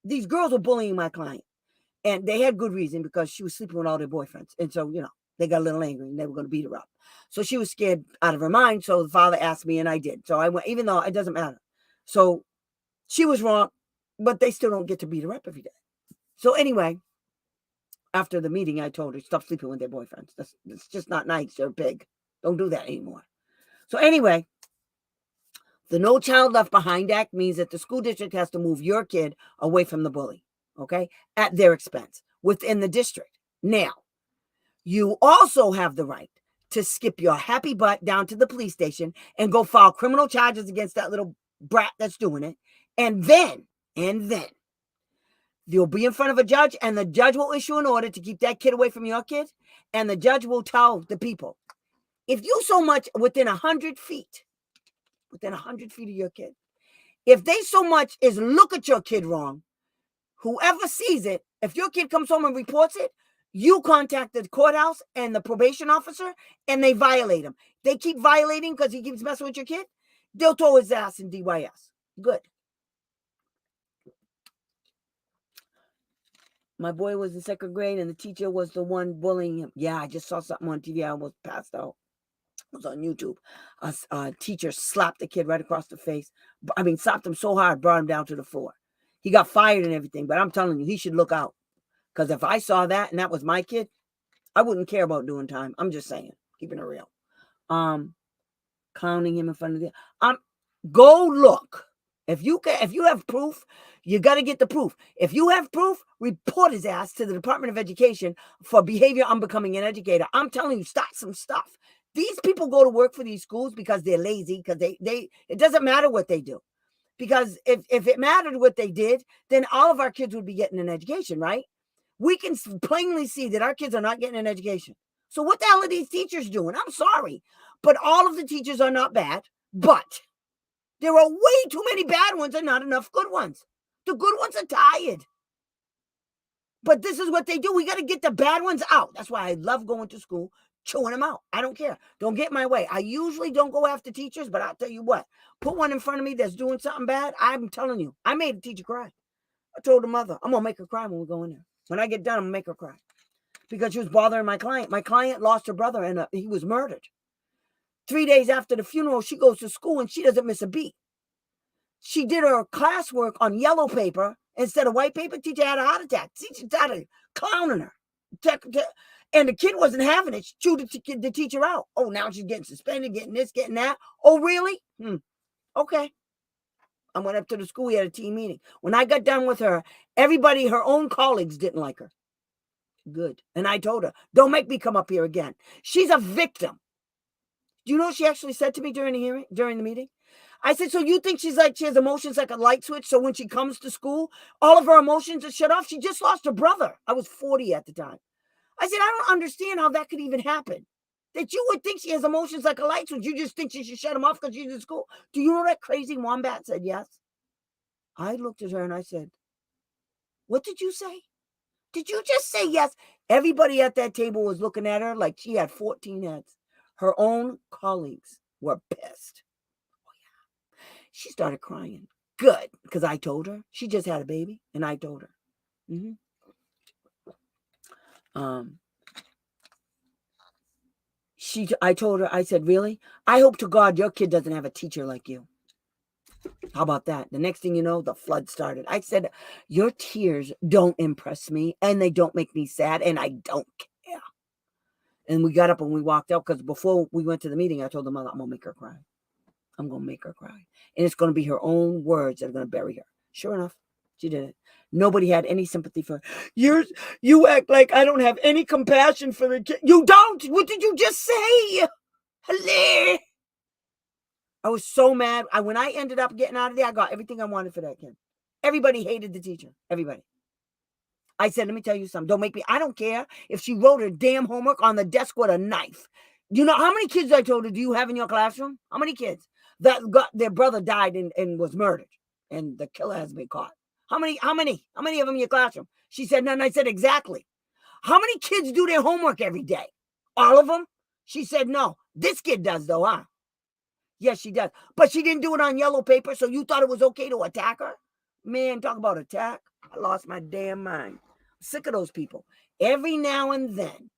these girls were bullying my client. And they had good reason because she was sleeping with all their boyfriends. And so, they got a little angry and they were going to beat her up. So she was scared out of her mind. So the father asked me and I did. So I went, even though it doesn't matter. So she was wrong, but they still don't get to beat her up every day. So anyway, after the meeting, I told her, stop sleeping with their boyfriends. That's just not nice. They're big. Don't do that anymore. So anyway, the No Child Left Behind Act means that the school district has to move your kid away from the bully, okay, at their expense within the district. Now, you also have the right to skip your happy butt down to the police station and go file criminal charges against that little brat that's doing it. And then you'll be in front of a judge and the judge will issue an order to keep that kid away from your kid. And the judge will tell the people, if you so much within 100 feet of your kid, if they so much as look at your kid wrong, whoever sees it, if your kid comes home and reports it, you contact the courthouse and the probation officer and they violate him. They keep violating because he keeps messing with your kid. They'll throw his ass in DYS. Good. My boy was in second grade and the teacher was the one bullying him. Yeah, I just saw something on TV. I almost passed out. It was on YouTube. A teacher slapped the kid right across the face. I mean, slapped him so hard, brought him down to the floor. He got fired and everything, but I'm telling you, he should look out. Because if I saw that and that was my kid, I wouldn't care about doing time. I'm just saying, keeping it real. Clowning him in front of the go look. If you have proof, you got to get the proof. If you have proof, report his ass to the Department of Education for behavior unbecoming an educator. I'm telling you, start some stuff. These people go to work for these schools because they're lazy, because it doesn't matter what they do. Because if it mattered what they did, then all of our kids would be getting an education, right? We can plainly see that our kids are not getting an education. So what the hell are these teachers doing? I'm sorry, but all of the teachers are not bad, but there are way too many bad ones and not enough good ones. The good ones are tired. But this is what they do. We got to get the bad ones out. That's why I love going to school, chewing them out. I don't care. Don't get in my way. I usually don't go after teachers, but I'll tell you what. Put one in front of me that's doing something bad. I'm telling you, I made a teacher cry. I told the mother, I'm going to make her cry when we go in there. When I get done, I'm going to make her cry. Because she was bothering my client. My client lost her brother and he was murdered. 3 days after the funeral, she goes to school and she doesn't miss a beat. She did her classwork on yellow paper instead of white paper. Teacher had a heart attack. Teacher started clowning her. And the kid wasn't having it. She chewed the teacher out. Oh, now she's getting suspended, getting this, getting that. Oh, really? Okay. I went up to the school. We had a team meeting. When I got done with her, everybody, her own colleagues, didn't like her. Good. And I told her, don't make me come up here again. She's a victim. Do you know what she actually said to me during the meeting? I said, so you think she has emotions like a light switch, so when she comes to school, all of her emotions are shut off? She just lost her brother. I was 40 at the time. I said, I don't understand how that could even happen. That you would think she has emotions like a light switch. You just think she should shut them off because she's in school. Do you know that crazy wombat said yes? I looked at her and I said, what did you say? Did you just say yes? Everybody at that table was looking at her like she had 14 heads. Her own colleagues were pissed. She started crying. Good, because I told her. She just had a baby, and I told her. Mm-hmm. I told her, I said, really? I hope to God your kid doesn't have a teacher like you. How about that? The next thing you know, the flood started. I said, your tears don't impress me, and they don't make me sad, and I don't care. And we got up and we walked out, because before we went to the meeting, I told the mother, I'm going to make her cry. I'm going to make her cry. And it's going to be her own words that are going to bury her. Sure enough, she did it. Nobody had any sympathy for her. You act like I don't have any compassion for the kid. You don't. What did you just say? Hello. I was so mad. When I ended up getting out of there, I got everything I wanted for that kid. Everybody hated the teacher. Everybody. I said, let me tell you something. Don't make me. I don't care if she wrote her damn homework on the desk with a knife. You know how many kids, I told her, do you have in your classroom? How many kids that got their brother died and was murdered, and the killer has been caught? How many of them in your classroom? She said none. I said, exactly. How many kids do their homework every day? All of them? She said no. This kid does though, huh? Yes, she does. But she didn't do it on yellow paper, so you thought it was okay to attack her? Man, talk about attack. I lost my damn mind. I'm sick of those people. Every now and then,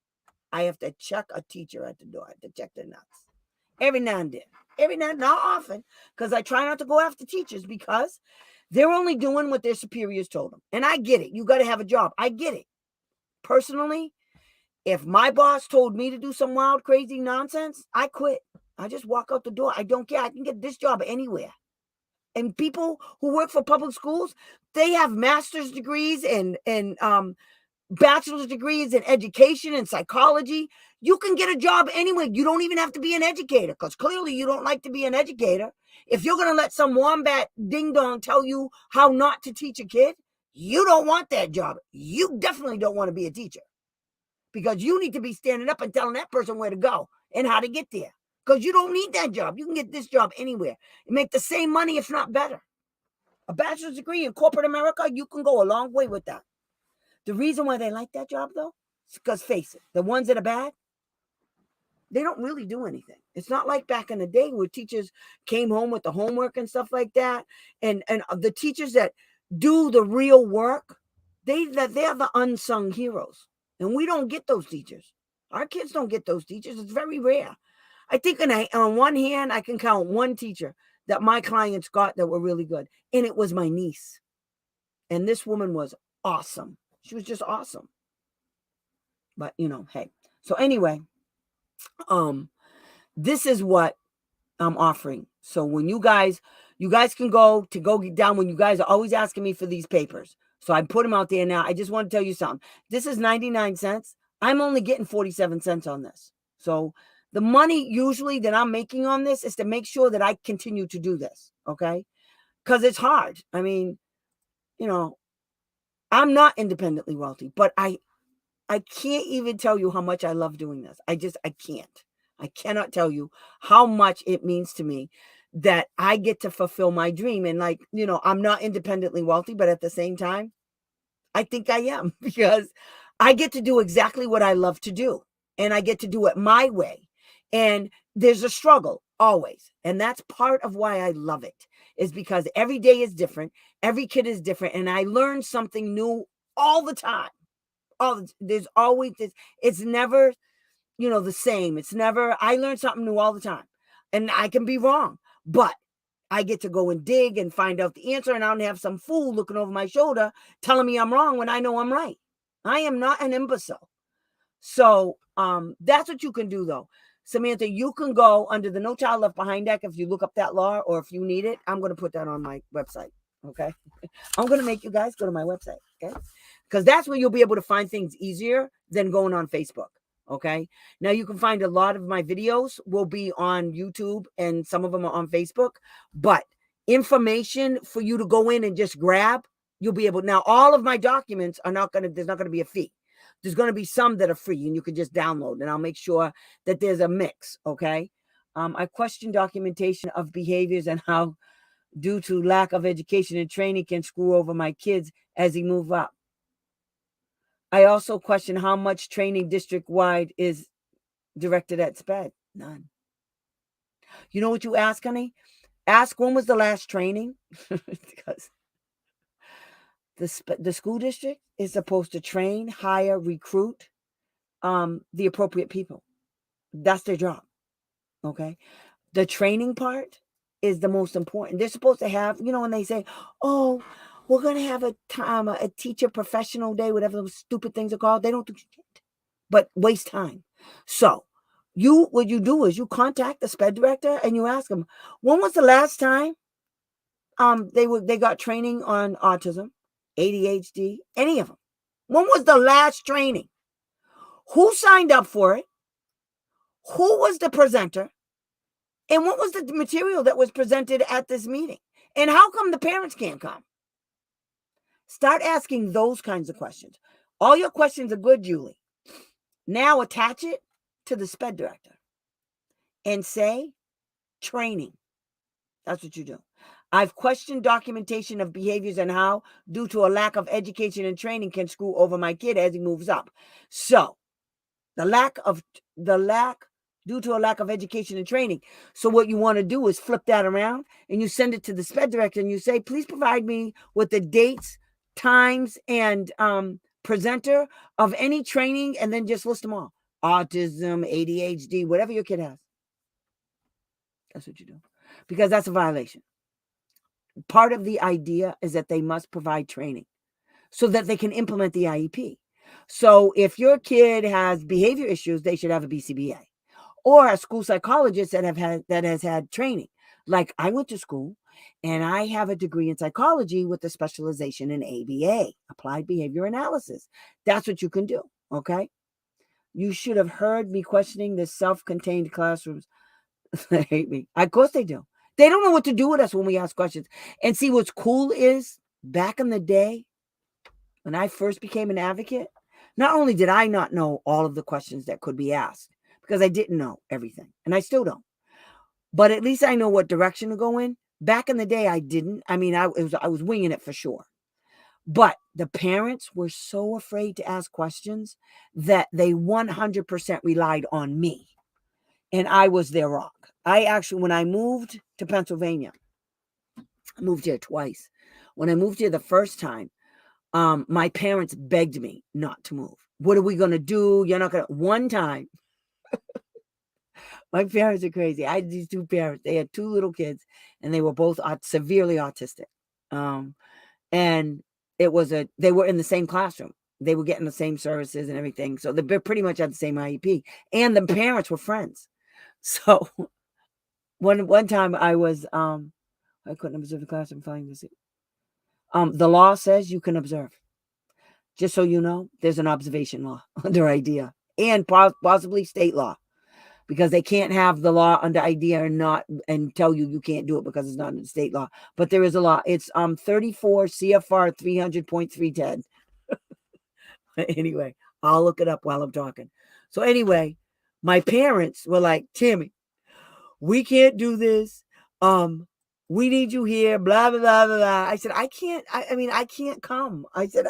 I have to check a teacher at the door. I have to check their nuts. Every now and then. Every now and then, not often, because I try not to go after teachers, because they're only doing what their superiors told them. And I get it. You got to have a job. I get it. Personally, if my boss told me to do some wild, crazy nonsense, I quit. I just walk out the door. I don't care. I can get this job anywhere. And people who work for public schools, they have master's degrees and bachelor's degrees in education and psychology. You can get a job anywhere. You don't even have to be an educator, because clearly you don't like to be an educator. If you're going to let some wombat ding dong tell you how not to teach a kid, you don't want that job. You definitely don't want to be a teacher, because you need to be standing up and telling that person where to go and how to get there, because you don't need that job. You can get this job anywhere and make the same money, if not better. A bachelor's degree in corporate America, you can go a long way with that. The reason why they like that job, though, is because, face it, the ones that are bad, they don't really do anything. It's not like back in the day where teachers came home with the homework and stuff like that. And the teachers that do the real work, they're the unsung heroes. And we don't get those teachers. Our kids don't get those teachers. It's very rare. I think on one hand, I can count one teacher that my clients got that were really good. And it was my niece. And this woman was awesome. She was just awesome. But, hey. So anyway, this is what I'm offering. So when you guys can go down, when you guys are always asking me for these papers. So I put them out there now. I just want to tell you something. This is 99 cents. I'm only getting 47 cents on this. So the money usually that I'm making on this is to make sure that I continue to do this. Okay. Because it's hard. I mean, I'm not independently wealthy, but I can't even tell you how much I love doing this. I can't. I cannot tell you how much it means to me that I get to fulfill my dream. And I'm not independently wealthy, but at the same time, I think I am, because I get to do exactly what I love to do, and I get to do it my way. And there's a struggle always. And that's part of why I love it, is because every day is different. Every kid is different. And I learn something new all the time. There's always this. It's never, the same. It's never, I learn something new all the time, and I can be wrong, but I get to go and dig and find out the answer, and I don't have some fool looking over my shoulder telling me I'm wrong when I know I'm right. I am not an imbecile. So that's what you can do, though. Samantha, you can go under the No Child Left Behind Act if you look up that law, or if you need it, I'm going to put that on my website. Okay. I'm going to make you guys go to my website. Okay. Because that's where you'll be able to find things easier than going on Facebook. Okay. Now you can find a lot of my videos will be on YouTube, and some of them are on Facebook, but information for you to go in and just grab, you'll be able. Now, all of my documents are there's not going to be a fee. There's going to be some that are free and you can just download, and I'll make sure that there's a mix. Okay. I question documentation of behaviors and how due to lack of education and training can screw over my kids as he move up. I also question how much training district-wide is directed at SPED. None. You know what you ask, honey? Ask when was the last training? Because the school district is supposed to train, hire, recruit the appropriate people. That's their job. Okay. The training part is the most important. They're supposed to have, when they say, oh, we're going to have a teacher professional day, whatever those stupid things are called. They don't do shit, but waste time. So what you do is you contact the SPED director and you ask them, when was the last time they got training on autism, ADHD, any of them? When was the last training? Who signed up for it? Who was the presenter? And what was the material that was presented at this meeting? And how come the parents can't come? Start asking those kinds of questions. All your questions are good, Julie. Now attach it to the SPED director and say training. That's what you do. I've questioned documentation of behaviors and how, due to a lack of education and training, can screw over my kid as he moves up. So due to a lack of education and training. So what you want to do is flip that around and you send it to the SPED director and you say, please provide me with the dates, times, and presenter of any training, and then just list them all. Autism, ADHD, whatever your kid has. That's what you do. Because that's a violation. Part of the idea is that they must provide training so that they can implement the IEP. So if your kid has behavior issues, they should have a BCBA or a school psychologist that has had training. Like I went to school and I have a degree in psychology with a specialization in ABA, applied behavior analysis. That's what you can do. Okay. You should have heard me questioning the self-contained classrooms. They hate me. Of course they do. They don't know what to do with us when we ask questions. And see, what's cool is back in the day, when I first became an advocate, not only did I not know all of the questions that could be asked, because I didn't know everything, and I still don't, but at least I know what direction to go in. Back in the day, I didn't. I mean, I was winging it for sure. But the parents were so afraid to ask questions that they 100% relied on me. And I was their rock. I actually, when I moved to Pennsylvania, I moved here twice. When I moved here the first time, my parents begged me not to move. What are we going to do? You're not going to. One time, my parents are crazy. I had these two parents. They had two little kids, and they were both severely autistic. And they were in the same classroom. They were getting the same services and everything. So they pretty much had the same IEP. And the parents were friends. So one time I was I couldn't observe the class. I'm finding this. The law says you can observe. Just so you know, there's an observation law under IDEA and possibly state law, because they can't have the law under IDEA and tell you can't do it because it's not in the state law. But there is a law. It's 34 CFR 300.310. Anyway, I'll look it up while I'm talking. So anyway, my parents were like, Tammy, we can't do this. We need you here, blah, blah, blah, blah. I said, I can't. I can't come. I said,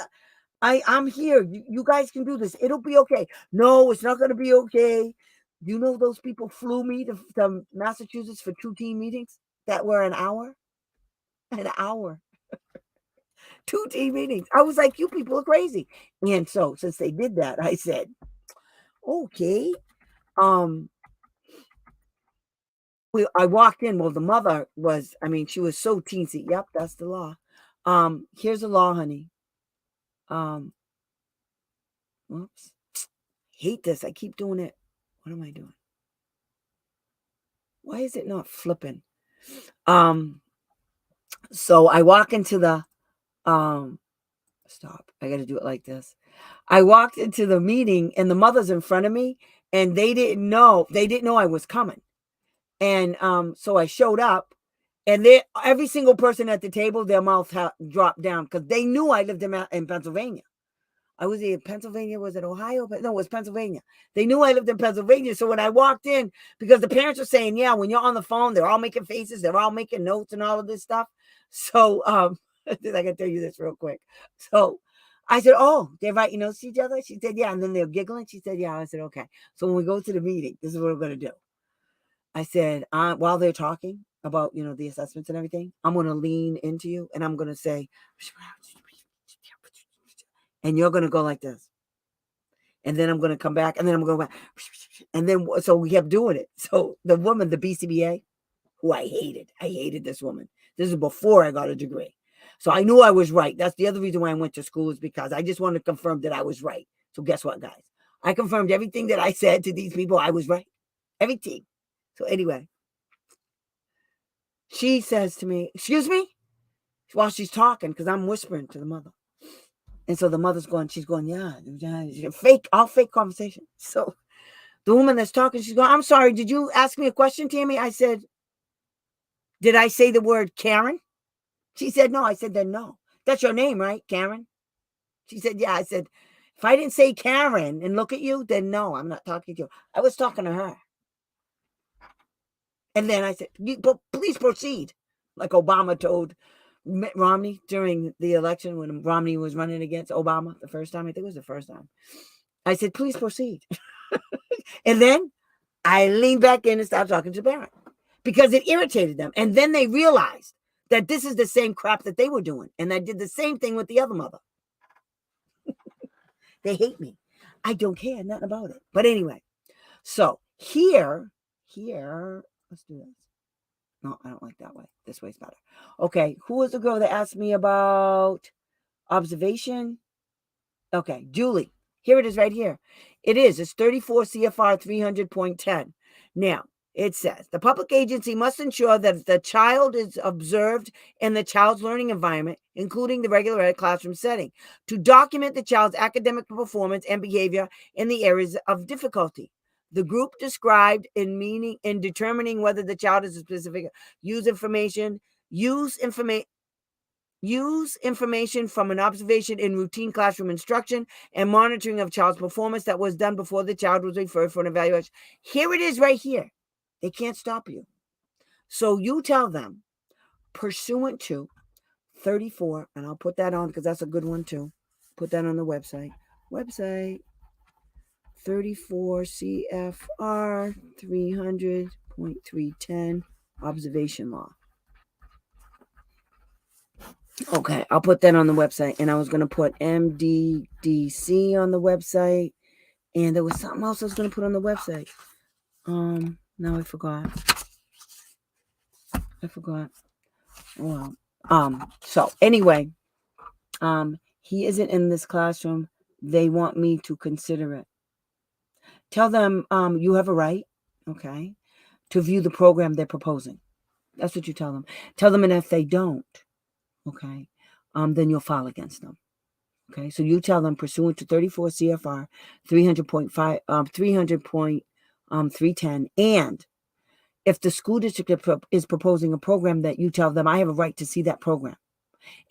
I'm here. You guys can do this. It'll be okay. No, it's not going to be okay. You know, those people flew me to Massachusetts for 2 team meetings that were an hour. 2 team meetings. I was like, you people are crazy. And so since they did that, I said, okay. I walked in. Well, the mother was, she was so teensy. Yep, that's the law. Here's the law, honey. Whoops. Hate this. I keep doing it. What am I doing? Why is it not flipping? So I walk into the stop. I got to do it like this. I walked into the meeting and the mother's in front of me and they didn't know I was coming. And so I showed up and every single person at the table, their mouth dropped down because they knew I lived in Pennsylvania. I was in Pennsylvania. Was it Ohio? But no, it was Pennsylvania. They knew I lived in Pennsylvania. So when I walked in, because the parents were saying, yeah, when you're on the phone, they're all making faces. They're all making notes and all of this stuff. So I can tell you this real quick. So I said, oh, they're writing notes to each other? She said, yeah. And then they're giggling. She said, yeah. I said, okay. So when we go to the meeting, this is what we're going to do. I said, while they're talking about, the assessments and everything, I'm going to lean into you and I'm going to say, and you're going to go like this. And then I'm going to come back and then I'm going to go back. And then, so we kept doing it. So the woman, the BCBA, who I hated this woman. This is before I got a degree. So I knew I was right. That's the other reason why I went to school, is because I just wanted to confirm that I was right. So guess what, guys? I confirmed everything that I said to these people. I was right. Everything. So anyway, she says to me, excuse me, while she's talking, because I'm whispering to the mother. And so the mother's going, she's going, yeah, all fake conversation. So the woman that's talking, she's going, I'm sorry, did you ask me a question, Tammy? I said, did I say the word Karen? She said, no. I said, then no. That's your name, right, Karen? She said, yeah. I said, if I didn't say Karen and look at you, then no, I'm not talking to you. I was talking to her. And then I said, please proceed. Like Obama told Mitt Romney during the election when Romney was running against Obama the first time. I think it was the first time. I said, please proceed. And then I leaned back in and started talking to the parent because it irritated them. And then they realized that this is the same crap that they were doing. And I did the same thing with the other mother. They hate me. I don't care nothing about it. But anyway, so here, let's do this. No, I don't like that way. This way's better. Okay, who was the girl that asked me about observation? Okay, Julie. Here it is right here. It's 34 CFR 300.10. Now, it says, the public agency must ensure that the child is observed in the child's learning environment, including the regular ed classroom setting, to document the child's academic performance and behavior in the areas of difficulty. The group described in determining whether the child is a specific, use information from an observation in routine classroom instruction and monitoring of child's performance that was done before the child was referred for an evaluation. Here it is right here. They can't stop you. So you tell them, pursuant to 34, and I'll put that on because that's a good one too. Put that on the website. 34 CFR 300.310 observation law. Okay, I'll put that on the website. And I was going to put MDDC on the website. And there was something else I was going to put on the website. Now I forgot. Well, so anyway, he isn't in this classroom. They want me to consider it. Tell them you have a right, okay, to view the program they're proposing. That's what you tell them. Tell them, and if they don't, okay, then you'll file against them. Okay, so you tell them, pursuant to 34 CFR 300.310, and if the school district is proposing a program, that you tell them I have a right to see that program.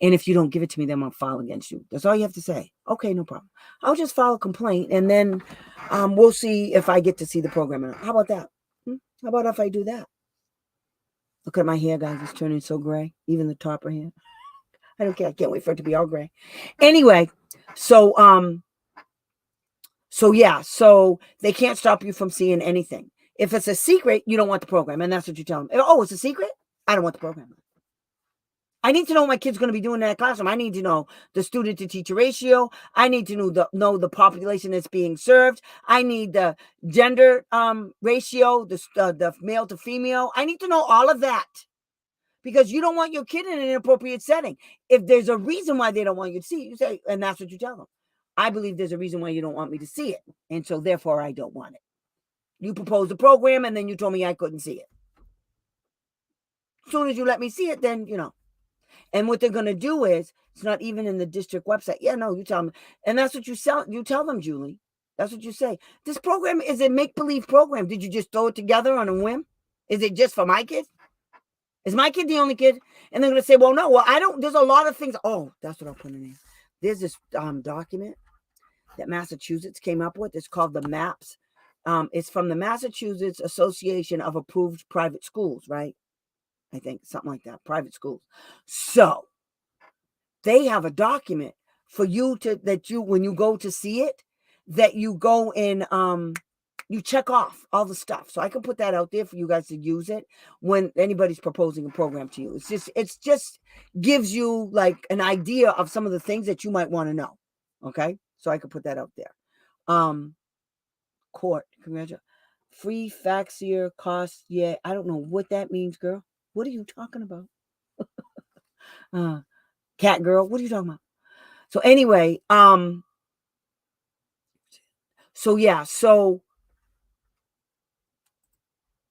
And if you don't give it to me, then I'll file against you. That's all you have to say. Okay, no problem. I'll just file a complaint, and then we'll see if I get to see the program or not. How about that? How about if I do that? Look at my hair, guys. It's turning so gray. Even the top right here. I don't care. I can't wait for it to be all gray. Anyway, so they can't stop you from seeing anything. If it's a secret, you don't want the program, and that's what you tell them. Oh, it's a secret? I don't want the program. I need to know what my kid's going to be doing in that classroom. I need to know the student to teacher ratio. I need to know the population that's being served. I need the gender ratio, the male to female. I need to know all of that, because you don't want your kid in an inappropriate setting. If there's a reason why they don't want you to see it, you say, and that's what you tell them. I believe there's a reason why you don't want me to see it, and so therefore I don't want it. You proposed a program, and then you told me I couldn't see it. As soon as you let me see it, then, And what they're going to do is, it's not even in the district website. Yeah, no, you tell them. And that's what you tell them, Julie. That's what you say. This program is a make-believe program. Did you just throw it together on a whim? Is it just for my kid? Is my kid the only kid? And they're going to say, well, no, I don't. There's a lot of things. Oh, that's what I'll put in there. There's this document that Massachusetts came up with. It's called the MAPS. It's from the Massachusetts Association of Approved Private Schools, right? I think something like that, private schools. So they have a document for you to, that you, when you go to see it, that you go and you check off all the stuff. So I can put that out there for you guys to use it when anybody's proposing a program to you. It's just gives you like an idea of some of the things that you might want to know. Okay. So I could put that out there. Court, congratulations. Free faxier cost. Yeah. I don't know what that means, girl. What are you talking about? Cat girl, what are you talking about? So anyway, so yeah, so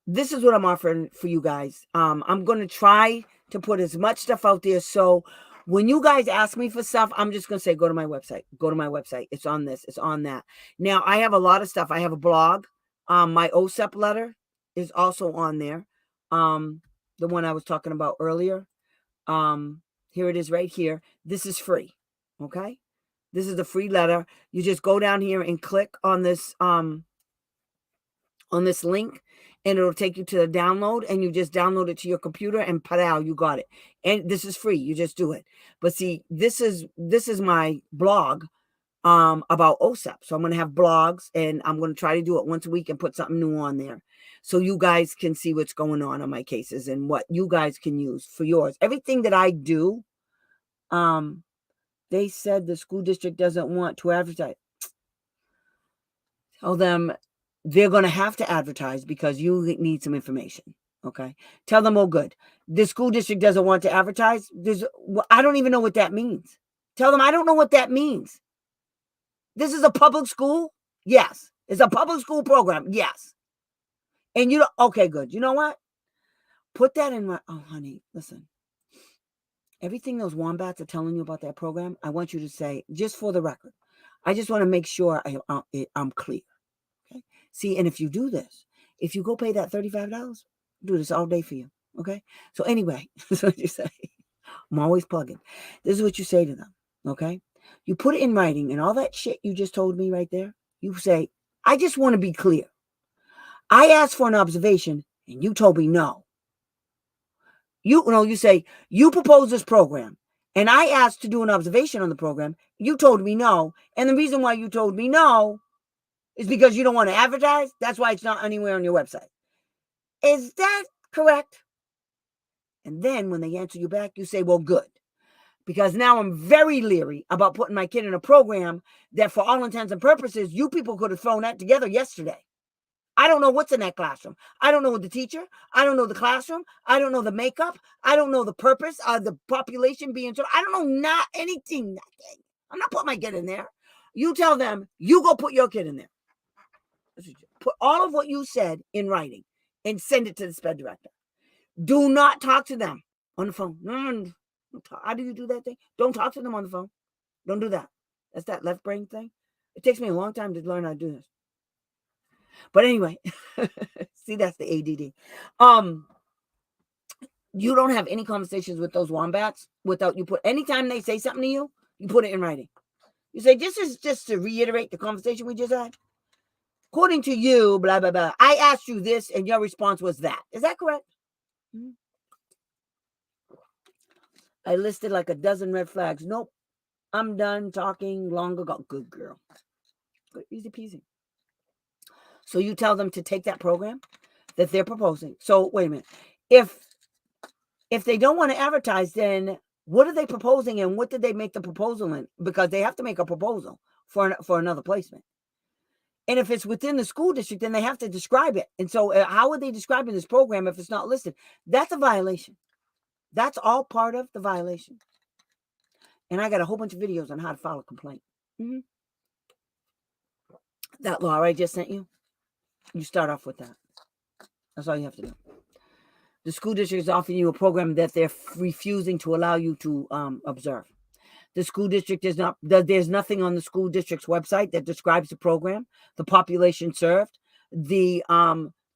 this is what I'm offering for you guys. I'm going to try to put as much stuff out there. So when you guys ask me for stuff, I'm just going to say, go to my website, go to my website. It's on this, it's on that. Now I have a lot of stuff. I have a blog. My OSEP letter is also on there. The one I was talking about earlier. Here it is right here. This is free. Okay. This is a free letter. You just go down here and click on this link, and it'll take you to the download, and you just download it to your computer, and padow, you got it. And this is free. You just do it. But see, this is my blog about OSEP. So I'm going to have blogs, and I'm going to try to do it once a week and put something new on there, so you guys can see what's going on my cases and what you guys can use for yours. Everything that I do, they said the school district doesn't want to advertise. Tell them they're going to have to advertise because you need some information. Okay. Tell them, oh, good. The school district doesn't want to advertise. I don't even know what that means. Tell them, I don't know what that means. This is a public school? Yes. It's a public school program. Yes. And you don't, okay, good. You know what? Put that in my, oh, honey, listen. Everything those wombats are telling you about that program, I want you to say, just for the record, I just want to make sure I'm clear. Okay. See, and if you do this, if you go pay that $35, do this all day for you. Okay. So anyway, that's what you say. I'm always plugging. This is what you say to them. Okay. You put it in writing, and all that shit you just told me right there. You say, I just want to be clear. I asked for an observation, and you told me no. You say, you proposed this program, and I asked to do an observation on the program. You told me no. And the reason why you told me no is because you don't want to advertise. That's why it's not anywhere on your website. Is that correct? And then when they answer you back, you say, well, good. Because now I'm very leery about putting my kid in a program that, for all intents and purposes, you people could have thrown that together yesterday. I don't know what's in that classroom. I don't know the teacher. I don't know the classroom. I don't know the makeup. I don't know the purpose of the population being told. I don't know not anything, nothing. I'm not putting my kid in there. You tell them, you go put your kid in there. Put all of what you said in writing and send it to the SPED director. Do not talk to them on the phone. No. How do you do that thing? Don't talk to them on the phone. Don't do that. That's that left brain thing. It takes me a long time to learn how to do this. But anyway, see, that's the ADD. You don't have any conversations with those wombats without you put, anytime they say something to you, you put it in writing. You say, this is just to reiterate the conversation we just had. According to you, blah, blah, blah. I asked you this and your response was that. Is that correct? Mm-hmm. I listed like a dozen red flags. Nope. I'm done talking long ago. Good girl. Good, easy peasy. So you tell them to take that program that they're proposing. So wait a minute. If they don't want to advertise, then what are they proposing, and what did they make the proposal in? Because they have to make a proposal for another placement. And if it's within the school district, then they have to describe it. And so how are they describing this program if it's not listed? That's a violation. That's all part of the violation. And I got a whole bunch of videos on how to file a complaint. Mm-hmm. That law I just sent you, you start off with that. That's all you have to do. The school district is offering you a program that they're refusing to allow you to observe. The school district is not, there's nothing on the school district's website that describes the program, the population served, the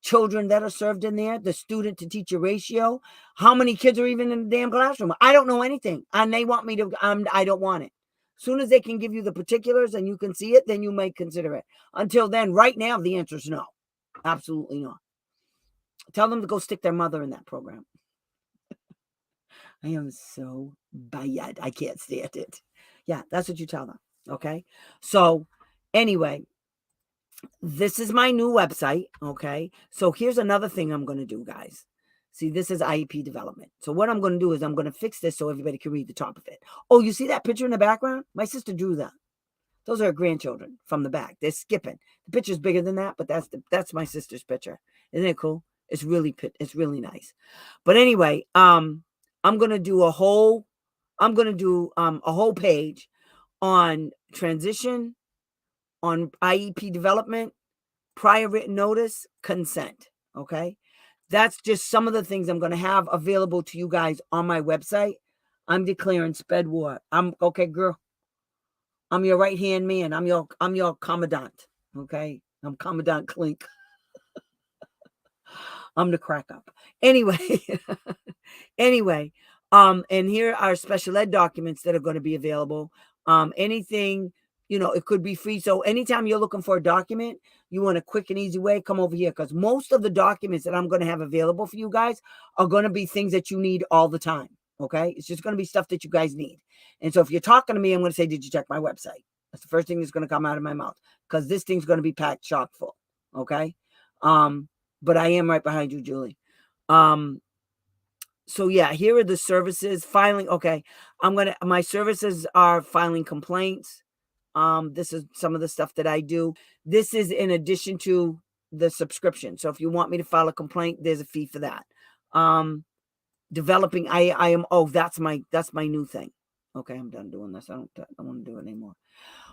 children that are served in there, the student to teacher ratio, how many kids are even in the damn classroom. I don't know anything. And they want me to, I don't want it. Soon as they can give you the particulars and you can see it, then you might consider it. Until then, right now, the answer is no. Absolutely not. Tell them to go stick their mother in that program. I am so bad. I can't stand it. Yeah, that's what you tell them. Okay. So anyway, this is my new website. Okay. So here's another thing I'm going to do, guys. See, this is IEP development. So what I'm going to do is I'm going to fix this so everybody can read the top of it. Oh, you see that picture in the background? My sister drew that. Those are her grandchildren from the back. They're skipping. The picture's bigger than that, but that's my sister's picture. Isn't it cool? It's really nice. But anyway, I'm gonna do a whole page on transition, on IEP development, prior written notice, consent. Okay. That's just some of the things I'm gonna have available to you guys on my website. I'm declaring sped war. I'm okay, girl. I'm your right-hand man. I'm your commandant. Okay. I'm Commandant Clink. I'm the crack up. Anyway, and here are special ed documents that are going to be available. Anything, it could be free. So anytime you're looking for a document, you want a quick and easy way, come over here, because most of the documents that I'm going to have available for you guys are going to be things that you need all the time. Okay. It's just going to be stuff that you guys need. And so if you're talking to me, I'm going to say, did you check my website? That's the first thing that's going to come out of my mouth, because this thing's going to be packed chock full. Okay. But I am right behind you, Julie. So yeah, here are the services. Filing. Okay. My services are filing complaints. This is some of the stuff that I do. This is in addition to the subscription. So if you want me to file a complaint, there's a fee for that. Developing, that's my new thing. Okay, I'm done doing this. I don't want to do it anymore.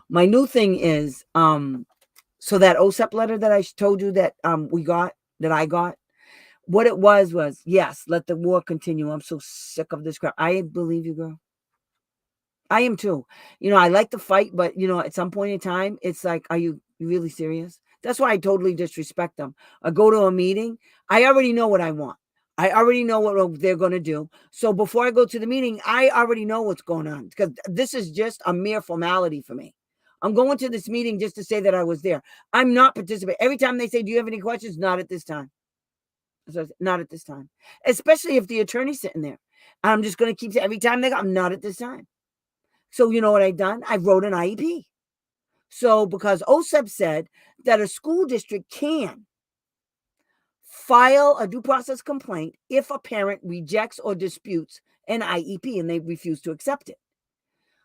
My new thing is, so that OSEP letter that I told you that I got, what it was, yes, let the war continue. I'm so sick of this crap. I believe you, girl. I am too. I like to fight, but at some point in time, it's like, are you really serious? That's why I totally disrespect them. I go to a meeting. I already know what I want. I already know what they're going to do. So before I go to the meeting, I already know what's going on, because this is just a mere formality for me. I'm going to this meeting just to say that I was there. I'm not participating. Every time they say, do you have any questions? Not at this time. So not at this time. Especially if the attorney's sitting there. I'm just going to keep saying every time they go, I'm not at this time. So you know what I've done? I wrote an IEP. So because OSEP said that a school district can file a due process complaint if a parent rejects or disputes an IEP and they refuse to accept it.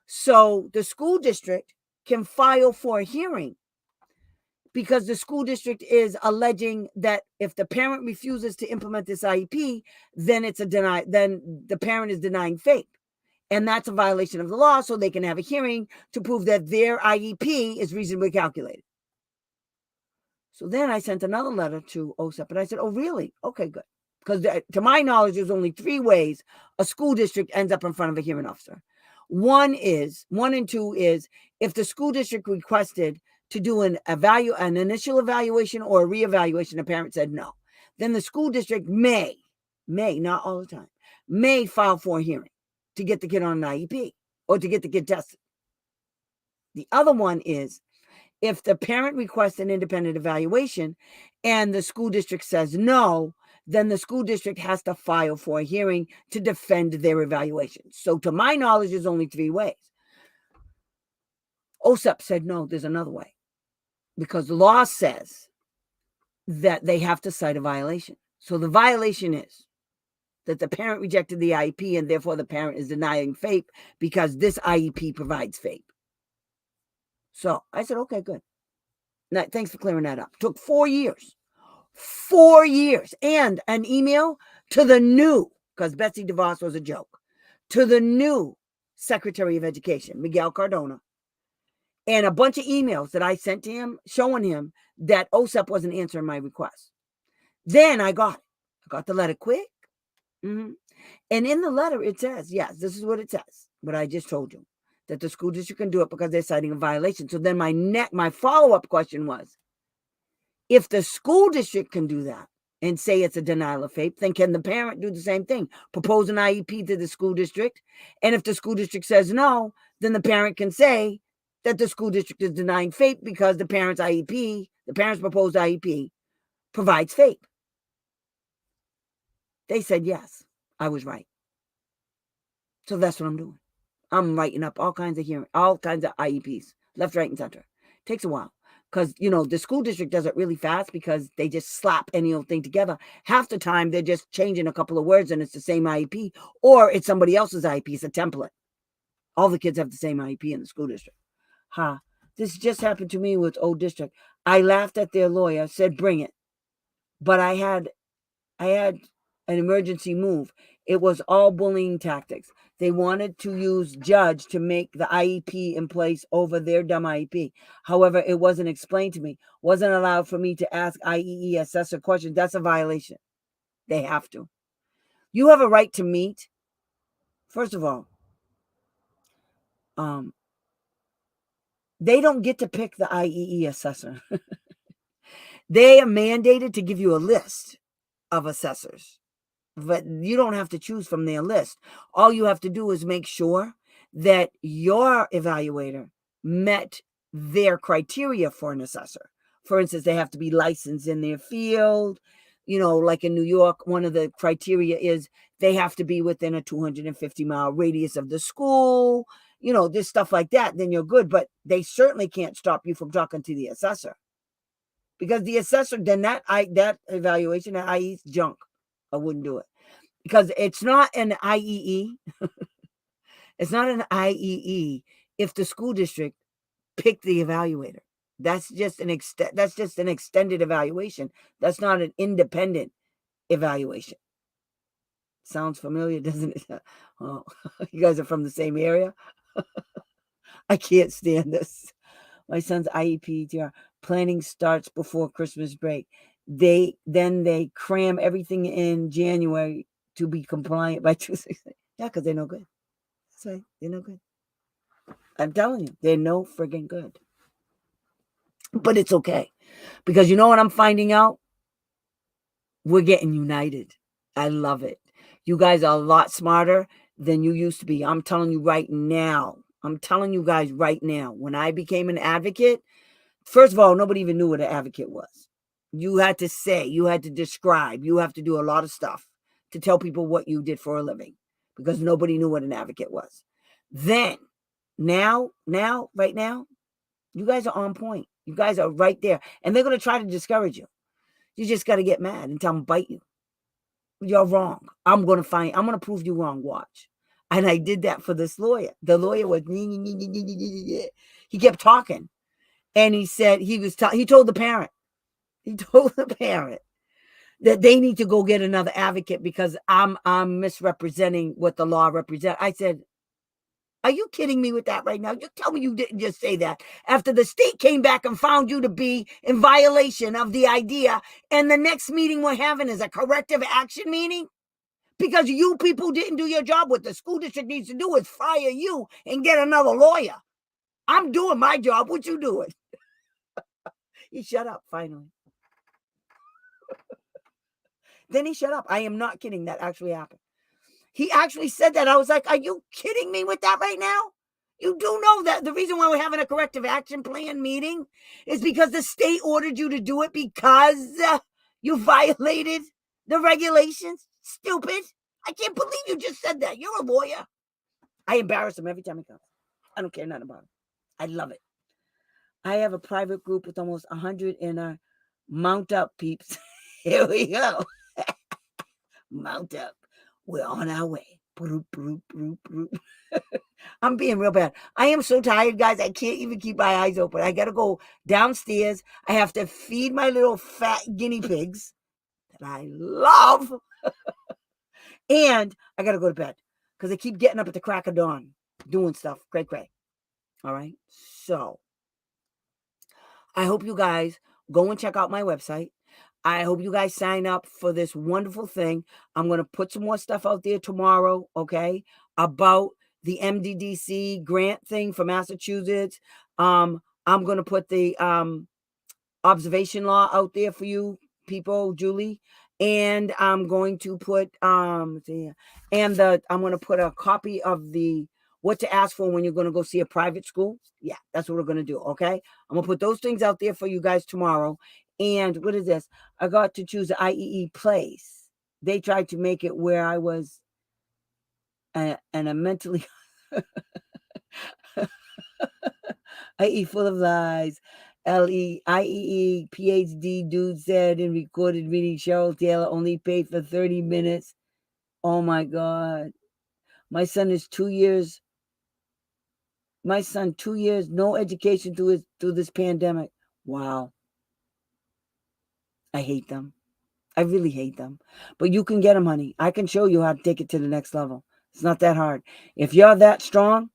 So the school district can file for a hearing, because the school district is alleging that if the parent refuses to implement this IEP, then then the parent is denying FAPE. And that's a violation of the law, so they can have a hearing to prove that their IEP is reasonably calculated. So then I sent another letter to OSEP, and I said, oh, really? Okay, good. Because to my knowledge, there's only 3 ways a school district ends up in front of a hearing officer. 1 and 2 is if the school district requested to do an initial evaluation or a reevaluation, the parent said no. Then the school district may, not all the time, may file for a hearing to get the kid on an IEP or to get the kid tested. The other one is if the parent requests an independent evaluation and the school district says no, then the school district has to file for a hearing to defend their evaluation. So to my knowledge, there's only 3 ways. OSEP said no, there's another way, because the law says that they have to cite a violation. So the violation is that the parent rejected the IEP and therefore the parent is denying FAPE because this IEP provides FAPE. So I said, okay, good. Now, thanks for clearing that up. Took 4 years. 4 years. And an email to the new, because Betsy DeVos was a joke, to the new Secretary of Education, Miguel Cardona, and a bunch of emails that I sent to him showing him that OSEP wasn't answering my request. Then I got the letter quick. And in the letter, it says, yes, this is what it says, what I just told you, that the school district can do it because they're citing a violation. So then my follow-up question was, if the school district can do that and say it's a denial of FAPE, then can the parent do the same thing? Propose an IEP to the school district. And if the school district says no, then the parent can say that the school district is denying FAPE because the parent's IEP, the parent's proposed IEP, provides FAPE. They said yes, I was right. So that's what I'm doing. I'm writing up all kinds of IEPs, left, right, and center. Takes a while because, the school district does it really fast because they just slap any old thing together. Half the time, they're just changing a couple of words and it's the same IEP, or it's somebody else's IEP. It's a template. All the kids have the same IEP in the school district. This just happened to me with old district. I laughed at their lawyer, said, bring it. But I had an emergency move. It was all bullying tactics. They wanted to use judge to make the IEP in place over their dumb IEP. However, it wasn't explained to me. Wasn't allowed for me to ask IEE assessor questions. That's a violation. They have to. You have a right to meet. First of all, they don't get to pick the IEE assessor. They are mandated to give you a list of assessors, but you don't have to choose from their list. All you have to do is make sure that your evaluator met their criteria for an assessor. For instance, they have to be licensed in their field. Like in New York, one of the criteria is they have to be within a 250-mile radius of the school. This stuff like that, then you're good. But they certainly can't stop you from talking to the assessor. Because the assessor, then that evaluation, that IE is junk. I wouldn't do it. Because it's not an IEE. It's not an IEE if the school district picked the evaluator. That's just an extended evaluation. That's not an independent evaluation. Sounds familiar, doesn't it? Oh, you guys are from the same area? I can't stand this. My son's IEP planning starts before Christmas break. They cram everything in January to be compliant by 2/16. Yeah, because they're no good. That's right. They're no good. I'm telling you, they're no friggin' good. But it's okay. Because you know what I'm finding out? We're getting united. I love it. You guys are a lot smarter than you used to be. I'm telling you right now. I'm telling you guys right now. When I became an advocate, first of all, nobody even knew what an advocate was. You had to say, you had to describe, you have to do a lot of stuff to tell people what you did for a living because nobody knew what an advocate was. Then, right now, you guys are on point. You guys are right there. And they're going to try to discourage you. You just got to get mad and tell them, bite you. You're wrong. I'm going to prove you wrong. Watch. And I did that for this lawyer. The lawyer was, he kept talking. And he said, he told the parent that they need to go get another advocate because I'm misrepresenting what the law represents. I said, are you kidding me with that right now? You tell me you didn't just say that after the state came back and found you to be in violation of the idea. And the next meeting we're having is a corrective action meeting because you people didn't do your job. What the school district needs to do is fire you and get another lawyer. I'm doing my job. What you doing? He shut up finally. Then he shut up. I am not kidding. That actually happened. He actually said that. I was like, are you kidding me with that right now? You do know that the reason why we're having a corrective action plan meeting is because the state ordered you to do it because you violated the regulations. Stupid. I can't believe you just said that. You're a lawyer. I embarrass him every time he comes. I don't care nothing about him. I love it. I have a private group with almost 100 in our Mount Up peeps. Here we go. Mount up. We're on our way. Broop, broop, broop, broop. I'm being real bad. I am so tired, guys. I can't even keep my eyes open. I got to go downstairs. I have to feed my little fat guinea pigs that I love. And I got to go to bed because I keep getting up at the crack of dawn doing stuff. Cray. All right. So I hope you guys go and check out my website. I hope you guys sign up for this wonderful thing. I'm going to put some more stuff out there tomorrow, okay, about the MDDC grant thing for Massachusetts. I'm going to put the observation law out there for you people, Julie. And I'm going to put I'm going to put a copy of the what to ask for when you're going to go see a private school. Yeah, that's what we're going to do. Okay. I'm going to put those things out there for you guys tomorrow. And what is this? I got to choose an IEE place. They tried to make it where I was and a mentally IE full of lies. IEE PhD dude said in recorded meeting Cheryl Taylor only paid for 30 minutes. Oh my God. My son is 2 years. My son, 2 years, no education through this pandemic. Wow. I hate them. I really hate them. But you can get them, honey. I can show you how to take it to the next level. It's not that hard. If you're that strong,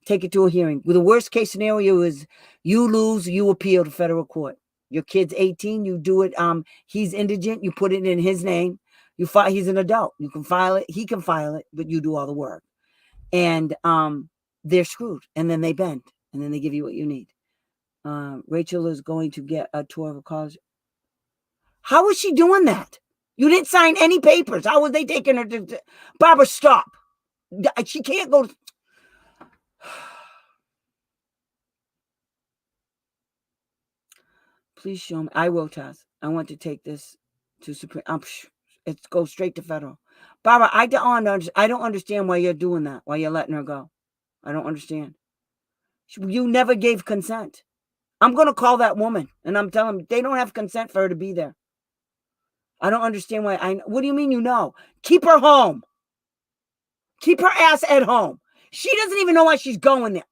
take it to a hearing. Well, the worst case scenario is you lose, you appeal to federal court. Your kid's 18, you do it. He's indigent, you put it in his name. You file. He's an adult. You can file it. He can file it, but you do all the work. And they're screwed. And then they bend, and then they give you what you need. Rachel is going to get a tour of a college. How is she doing that? You didn't sign any papers. How was they taking her to Barbara, stop. She can't go. Please show me. I will, Tess. I want to take this to Supreme. It goes straight to federal. Barbara, I don't understand why you're doing that. Why you're letting her go. I don't understand. You never gave consent. I'm going to call that woman, and I'm telling them they don't have consent for her to be there. I don't understand why. What do you mean you know? Keep her home. Keep her ass at home. She doesn't even know why she's going there.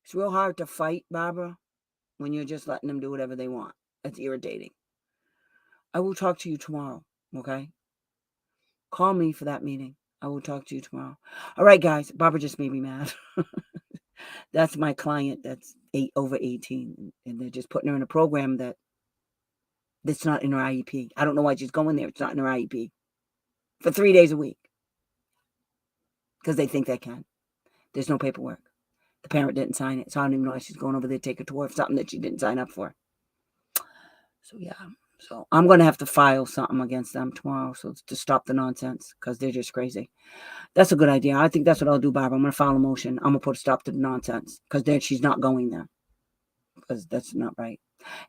It's real hard to fight, Barbara, when you're just letting them do whatever they want. It's irritating. I will talk to you tomorrow, okay? Call me for that meeting. I will talk to you tomorrow. All right, guys. Barbara just made me mad. That's my client that's over 18, and they're just putting her in a program that's not in her IEP. I don't know why she's going there. It's not in her IEP. For 3 days a week. Because they think they can. There's no paperwork. The parent didn't sign it, so I don't even know why she's going over there to take a tour of something that she didn't sign up for. So, yeah. So, I'm going to have to file something against them tomorrow to stop the nonsense, because they're just crazy. That's a good idea. I think that's what I'll do, Barbara. I'm going to file a motion. I'm going to put a stop to the nonsense, because then she's not going there, because that's not right.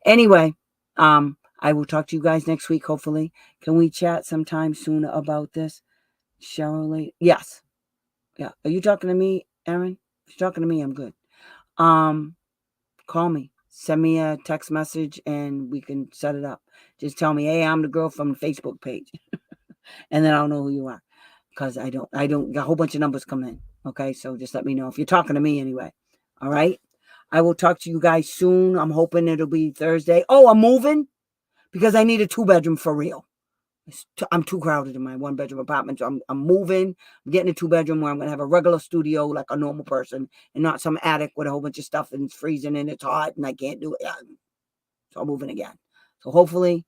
Anyway, I will talk to you guys next week, hopefully. Can we chat sometime soon about this? Cheryl, yes. Yeah. Are you talking to me, Aaron? If you're talking to me, I'm good. Call me. Send me a text message and we can set it up. Just tell me, hey, I'm the girl from the Facebook page. And then I'll know who you are. Because I don't a whole bunch of numbers come in. Okay, so just let me know if you're talking to me anyway. All right. I will talk to you guys soon. I'm hoping it'll be Thursday. Oh, I'm moving because I need a 2-bedroom for real. I'm too crowded in my 1-bedroom apartment. So I'm moving. I'm getting a 2-bedroom where I'm going to have a regular studio like a normal person and not some attic with a whole bunch of stuff and it's freezing and it's hot and I can't do it. So I'm moving again. So hopefully,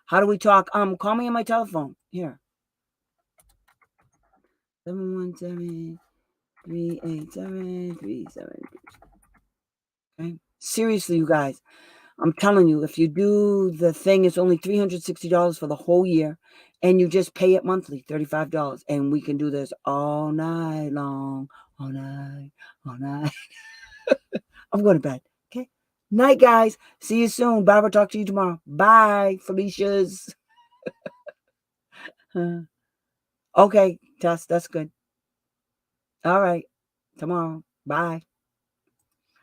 how do we talk? Call me on my telephone. Here. 717-387-37. Okay. Seriously, you guys. I'm telling you, if you do the thing, it's only $360 for the whole year, and you just pay it monthly, $35, and we can do this all night long, all night, all night. I'm going to bed. Okay. Night, guys. See you soon. Barbara, talk to you tomorrow. Bye, Felicia's. Okay, Tess, that's good. All right. Tomorrow. Bye.